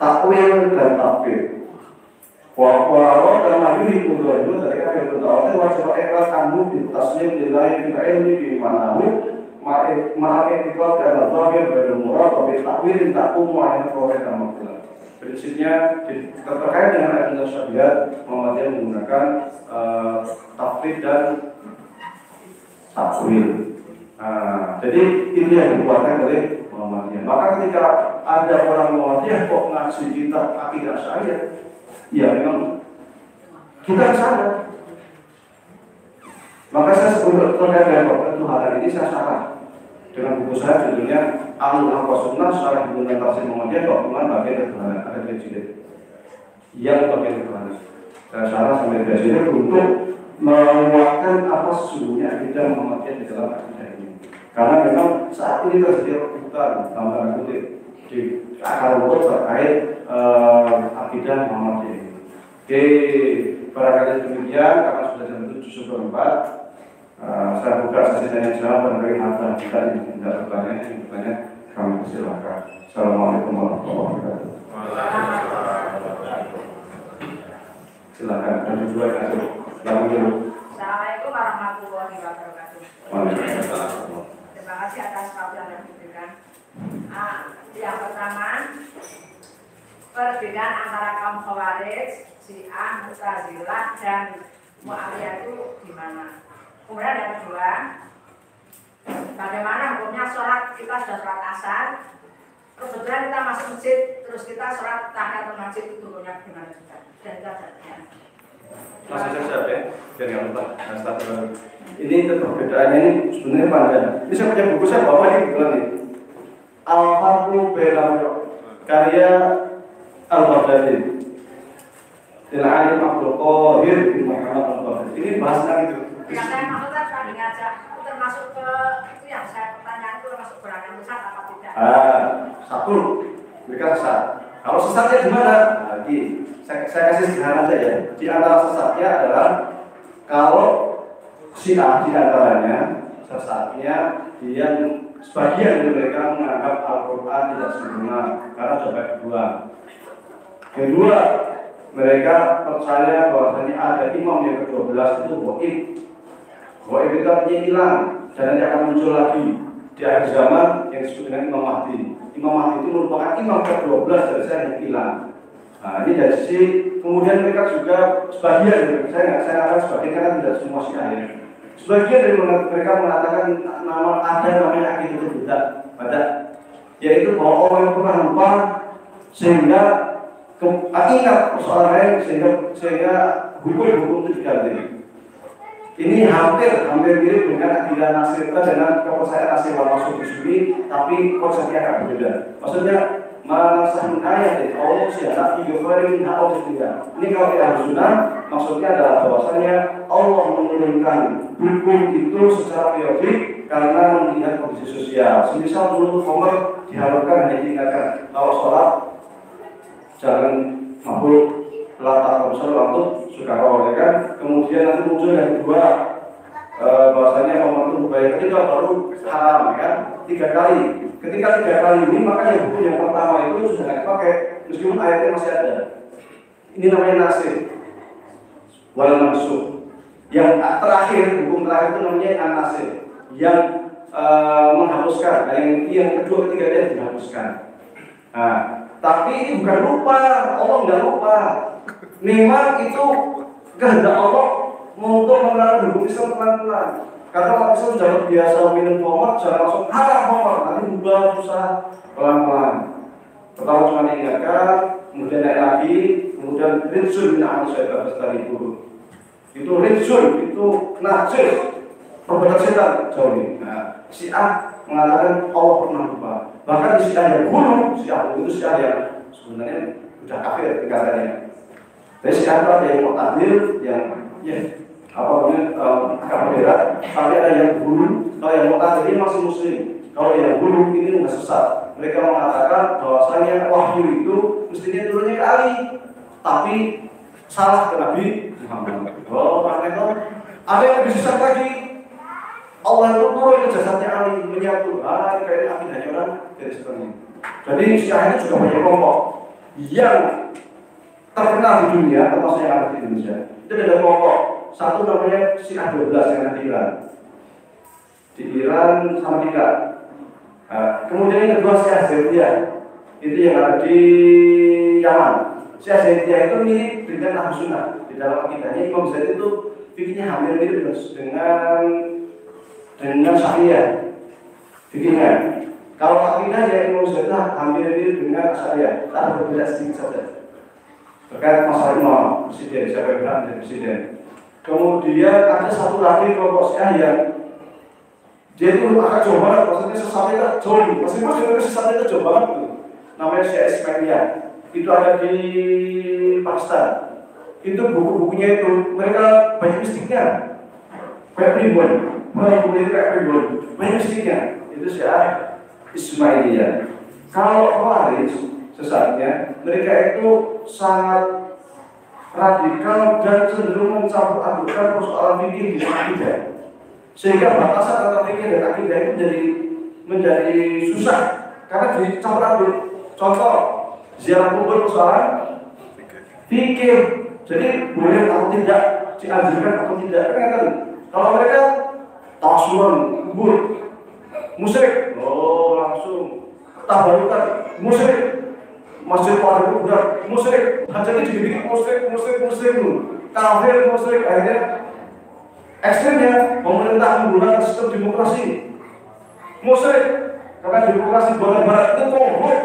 takwil dan takbir. Wa dan nabi mudhari itu dari kata bertawaf wajib ikhlas kamu di taslim lillahi bi ilmi bi manahu ma'ikot dan zahir bermurad wa bi ta'wil taqumu ala qawli al-maqtul. Prinsipnya terkait dengan adanya syabiat Muhammadiyah menggunakan tafsir dan takwil. Jadi ini yang dikeluarkan oleh Muhammadiyah. Maka ketika ada orang Muhammadiyah kok ngaji kitab akidah Asy'ariyah, ya memang kita sadar. Maka saya sebelum terkait dengan Tuhan ini saya salah dengan buku saya judulnya Ahlul Haq was Sunnah Syarah Hubungan Tafsir Muhammadiyah Dokumen Bagian Ketuhanan, ada presiden yang bagian ketuhanan. Saya salah sampai presiden untuk menguatkan apa sesungguhnya akidah Muhammadiyah di dalam akidah ini. Karena memang saat ini terjadi rebutan dalam tanda kutip di akar rumput terkait akidah Muhammadiyah. Oke, barangkali demikian karena sudah jam 7:04. Saya buka sesi tanya jawab barangkali ada kita yang tidak bertanya, kami persilakan. Assalamualaikum warahmatullahi wabarakatuh. Silakan, ada dua yang masuk. Assalamualaikum warahmatullahi wabarakatuh. Waalaikumsalam. Terima kasih atas waktu yang diberikan. Yang pertama, perbedaan antara kaum Khawarij, Syiah, Mu'tazilah dan Mu'awiyah itu gimana? Kemudian yang kedua, bagaimana hukumnya sholat, kita sudah sholat asar, kebetulan kita masuk masjid, terus kita sholat tahiyatul masjid, itu hukumnya gimana juga? Dan itu ada. Masih siap ya? Biar nggak lupa. Ini perbedaannya ini sebenarnya panjang. Ini saya punya buku saya bawa ini kebetulan nih. Al-Farqu Bainal karya Al-Baghdadi. Al-Alim Abdul Qahir bin Muhammad Al-Baghdadi. Ini bahas tentang itu. Yang saya maksudkan tadi ngajak termasuk ke itu yang saya pertanyaan itu termasuk golongan sesat apa tidak? Satu, mereka sesat. Kalau sesatnya gimana? Lagi, saya kasih sederhana saja. Di antara sesatnya adalah kalau Syiah di antaranya sesatnya dia sebagian dari mereka menganggap Al-Quran tidak sempurna karena coba kedua. Kedua, mereka percaya bahwasanya ada imam yang ke-12 itu Ghaib. Ghaib itu artinya hilang dan nanti akan muncul lagi di akhir zaman yang disebut dengan Imam Mahdi. Imam Mahdi itu merupakan imam ke-12 dari saya yang hilang. Nah, ini dari sisi kemudian mereka juga sebagian, saya akan sebagian karena tidak semua Syiah ya. Sebagian dari mereka mengatakan ada namanya akidah budak, yaitu bahwa orang yang pernah lupa sehingga ingat persoalan lain sehingga hukum itu diganti. Ini hampir mirip dengan akidah Nasir dengan kepercayaan Nasir wal Mansur Bisuri, tapi konsepnya agak berbeda. Maksudnya menasahkan ayat Allah siapa ighfarin ha'au tidak. Ini kalau kita sunnah maksudnya adalah bahwasanya Allah menurunkan hukum itu secara periodik karena melihat kondisi sosial. Semisal dulu Umar diharapkan hanya diingatkan kalau sholat jangan mabuk, latar sholat untuk suka ya kan. Kemudian nanti muncul yang kedua bahwasanya Umar itu baik ketika baru haram ya kan. 3 kali. Ketika 3 kali ini makanya hukum yang pertama itu sudah tidak dipakai meskipun ayatnya masih ada. Ini namanya nasir wal mansur. Yang terakhir, hukum terakhir itu namanya an-nasir yang menghapuskan. Yang kedua ketiganya dihapuskan. Nah, tapi ini bukan lupa, Allah nggak lupa. Memang itu kehendak Allah untuk menerapkan hukum Islam pelan-pelan. Karena orang Islam sudah biasa minum khamar, jangan langsung haram khamar, nanti berubah usaha pelan-pelan. Pertama cuma diingatkan, kemudian naik lagi, kemudian rizul min amal syaitan setelah itu. Itu rizul, itu najis, perbuatan setan jauh ini. Nah, Syiah mengatakan Allah pernah lupa. Bahkan di Syiah yang hulu, Syiah itu Syiah yang sebenarnya sudah kafir tingkatannya. Jadi Syiah itu ada yang mu'tadil, yang agak berbeda. Tapi ada yang hulu, kalau yang mu'tadil ini masih muslim. Kalau yang hulu ini sudah sesat. Mereka mengatakan bahwasanya wahyu itu mestinya turunnya ke Ali, tapi salah ke Nabi Muhammad. Oh, karena itu ada yang lebih sesat lagi. Allah itu turun ke jasadnya Ali, menyatu. Kayak akidahnya orang dari sebenarnya. Jadi Syiah itu juga banyak kelompok yang terkenal di dunia, termasuk yang ada di Indonesia. Itu ada kelompok. Satu namanya Syiah 12 yang ada di Iran. Di Iran sama tiga. Kemudian yang kedua Syiah Zaidiyah. Itu yang ada di Yaman. Syiah Zaidiyah itu mirip dengan Ahlus Sunnah. Di dalam akidahnya Imam Zaid itu fikihnya hampir mirip dengan Syafi'iyah. Fikihnya. Kalau akidahnya Imam Zaid hampir mirip dengan Syafi'iyah, tapi berbeda sedikit saja. Terkait masalah imam presiden, siapa yang berhak menjadi presiden. Kemudian ada satu lagi kelompok Syiah yang dia itu agak jauh banget, maksudnya sesatnya jauh, meskipun sesatnya itu jauh banget gitu. Namanya Syiah Ismailiyah. Itu ada di Pakistan. Itu buku-bukunya itu mereka banyak mistiknya, kayak primbon, bukunya itu kayak primbon, banyak mistiknya. Itu Syiah Ismailiyah. Kalau Khawarij sesatnya, mereka itu sangat radikal dan cenderung mencampur adukan persoalan fikih di akidah, sehingga batasan antara fikih dan akidah itu menjadi susah karena dicampur aduk. Contoh, ziarah kubur persoalan fikih, jadi boleh atau tidak, dianjurkan atau tidak. Kan kalau mereka tawasulan kubur musyrik, langsung tabarukan musyrik. Masjid Al Qudar musyrik, hajatnya dibikin musyrik kafir musyrik. Akhirnya ekstrimnya pemerintah menggunakan sistem demokrasi musyrik karena demokrasi barat itu kongkong.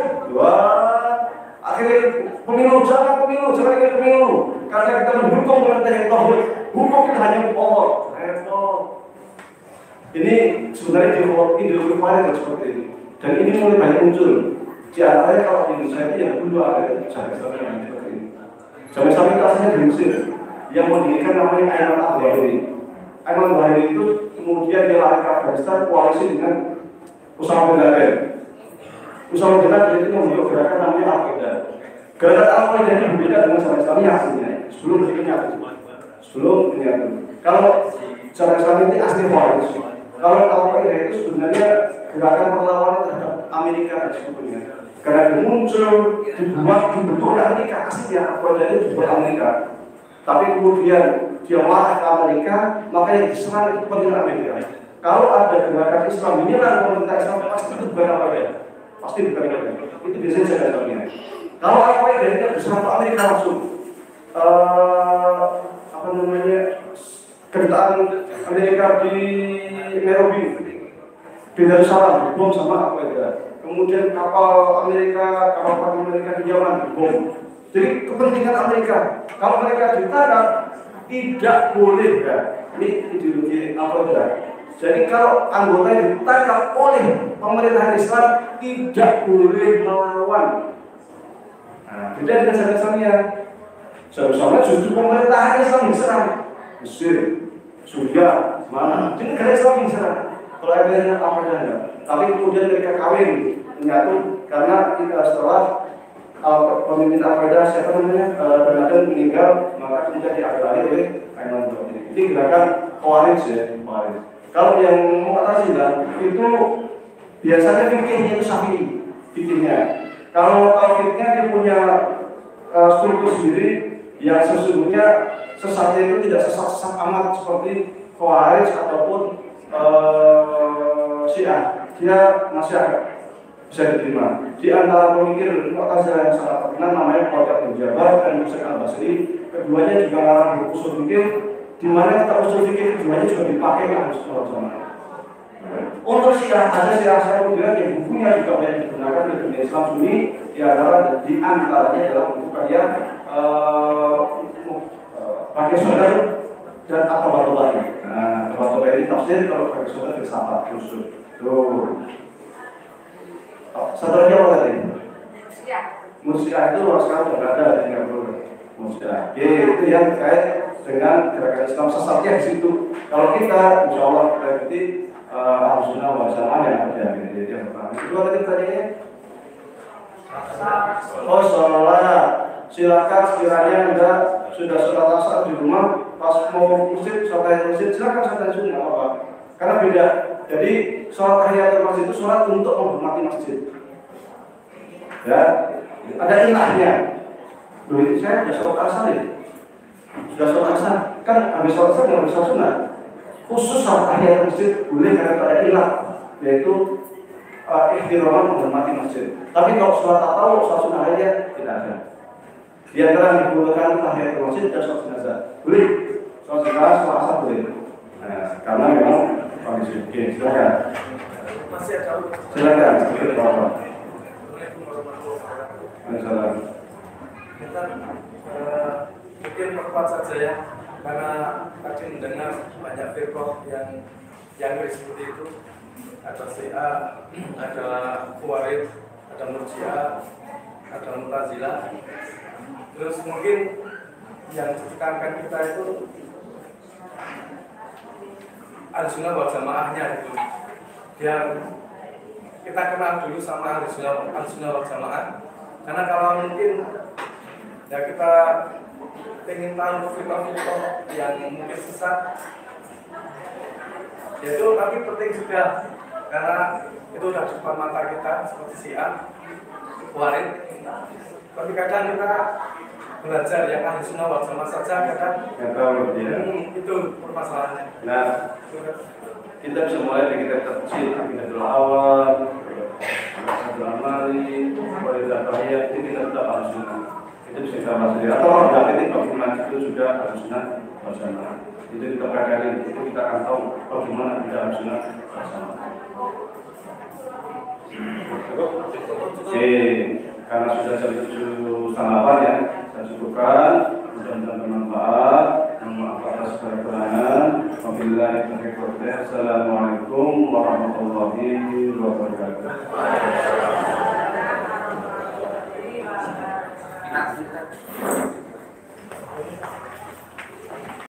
Akhirnya pemilu jangan ingin pemilu karena kita mendukung pemerintah yang tauhid, hukum kita hanya untuk Allah. Ini sebenarnya ideologi Khawarij seperti ini, dan ini mulai banyak muncul. Di antaranya kalau di Indonesia itu yang dulu ada sampai yang seperti ini. Sampai kelasnya di Mesir yang mendirikan namanya Ayman al-Zawahiri. Ayman al-Zawahiri itu kemudian dia lari ke Afghanistan koalisi dengan Usama bin Laden. Usama bin Laden itu membentuk gerakan namanya Al-Qaeda. Gerakan Al-Qaeda ini berbeda dengan sama Islam aslinya. Sebelum menyatu. Kalau sama Islam itu asli Khawarij. Kalau Al-Qaeda itu sebenarnya gerakan perlawanan terhadap Amerika dan sebagainya. Karena muncul dibentuk Amerika, aslinya Al-Qaeda itu dibuat Amerika. Tapi kemudian dia marah ke Amerika, makanya diserang itu kepentingan Amerika. Kalau ada gerakan Islam menyerang pemerintah Islam, pasti itu bukan Al-Qaeda. Pasti bukan Al-Qaeda. Itu biasanya saya katakan. Kalau Al-Qaeda itu diserang ke Amerika langsung, kedutaan Amerika di Nairobi, di Darussalam bom sama Al-Qaeda. Kemudian kapal Amerika di Yaman bom. Jadi kepentingan Amerika. Kalau mereka ditangkap, tidak boleh kan? Ini ideologi apa? Jadi kalau anggota yang ditangkap oleh pemerintahan Islam tidak boleh melawan. Nah, beda dengan Islamnya. Seharusnya justru pemerintahan Islam yang diserang. Mesir, Suriah, mana? Ini negara Islam yang diserang. Kalau ada apa saja. Tapi kemudian mereka kawin menyatu karena setelah pemimpin Al-Qaeda siapa namanya Ben Laden meninggal, maka kemudian diambil alih oleh Ayman Zawahiri. Ini gerakan Khawarij ya, Khawarij. Kalau yang Mu'tazilah itu biasanya fikihnya itu Syafi'i, fikihnya. Kalau fikihnya dia punya struktur sendiri yang sesungguhnya sesatnya itu tidak sesat-sesat amat seperti Khawarij ataupun Syiah. Dia masih agak bisa diterima. Di antara pemikir Mu'tazilah yang sangat terkenal namanya Qutb bin Jabar dan Musa al-Basri. Keduanya juga ngarang buku usul fikih, di mana kita usul fikih keduanya juga dipakai oleh Rasulullah. Untuk Syiah ada Syiah kemudian yang bukunya juga banyak digunakan di dunia Islam Sunni. Di antaranya adalah buku karya pakai saudara dan atau lain. Nah, atau ini tafsir kalau pakai saudara filsafat khusus. Tuh. Saudaranya apa tadi? Mursyah itu luas sekali tidak ada di Singapura. Mursyah. Itu yang terkait dengan gerakan Islam sesatnya di situ. Kalau kita, insya Allah kita ikuti Ahlussunnah wal Jamaah yang ada di yang pertama. Itu apa tadi? Oh, sholat. Silakan sekiranya Anda sudah sholat asar di rumah, pas mau masjid, sholat masjid, silakan sholat sunnah apa-apa. Karena beda. Jadi sholat tahiyatul masjid itu sholat untuk menghormati masjid. Ya, ada ilahnya. Loh, saya sudah sholat asar ya. Sudah sholat asar, kan habis sholat asar nggak bisa sunnah. Khusus sholat tahiyatul masjid boleh karena ada ilah, yaitu ikhtiram menghormati masjid. Tapi kalau sholat tahu, sholat sunnah lainnya tidak ada. Di antara yang dibolehkan tahiyatul masjid dan sholat jenazah. Boleh, sholat jenazah, sholat asar boleh. Nah, karena memang kondisi. Oke, silakan. Masih ada. Silakan. Masalah. Kita mungkin perkuat saja ya, karena tadi mendengar banyak firqah yang seperti itu. Ada Syiah, ada Khawarij, ada Murji'ah, ada Mu'tazilah. Terus mungkin yang ditekankan kita itu Ahlussunnah wal Jamaahnya itu. Biar kita kenal dulu sama Ahlussunnah wal Jamaah. Karena kalau mungkin ya kita ingin tahu firqah-firqah yang mungkin sesat, itu tapi penting juga karena itu sudah di depan mata kita seperti Syiah, Khawarij. Tapi kadang kita belajar yang Ahlussunnah wal Jamaah saja kadang itu permasalahannya. Nah, kita bisa mulai dari kita kecil, Aqidatul Awal, Aqidatul Amali, Aqidatul Tahiyat, itu kita tetap Ahlussunnah. Itu bisa kita bahas sendiri. Atau orang ini bagaimana itu sudah Ahlussunnah wal Jamaah. Itu kita pelajari, itu kita akan tahu bagaimana kita Ahlussunnah wal Jamaah. Oke, karena sudah jam 7.30 ya, saya cukupkan. Mudah-mudahan bermanfaat. Mohon maaf atas kekurangan. Wabillahi taufiq wal hidayah. Assalamualaikum warahmatullahi wabarakatuh.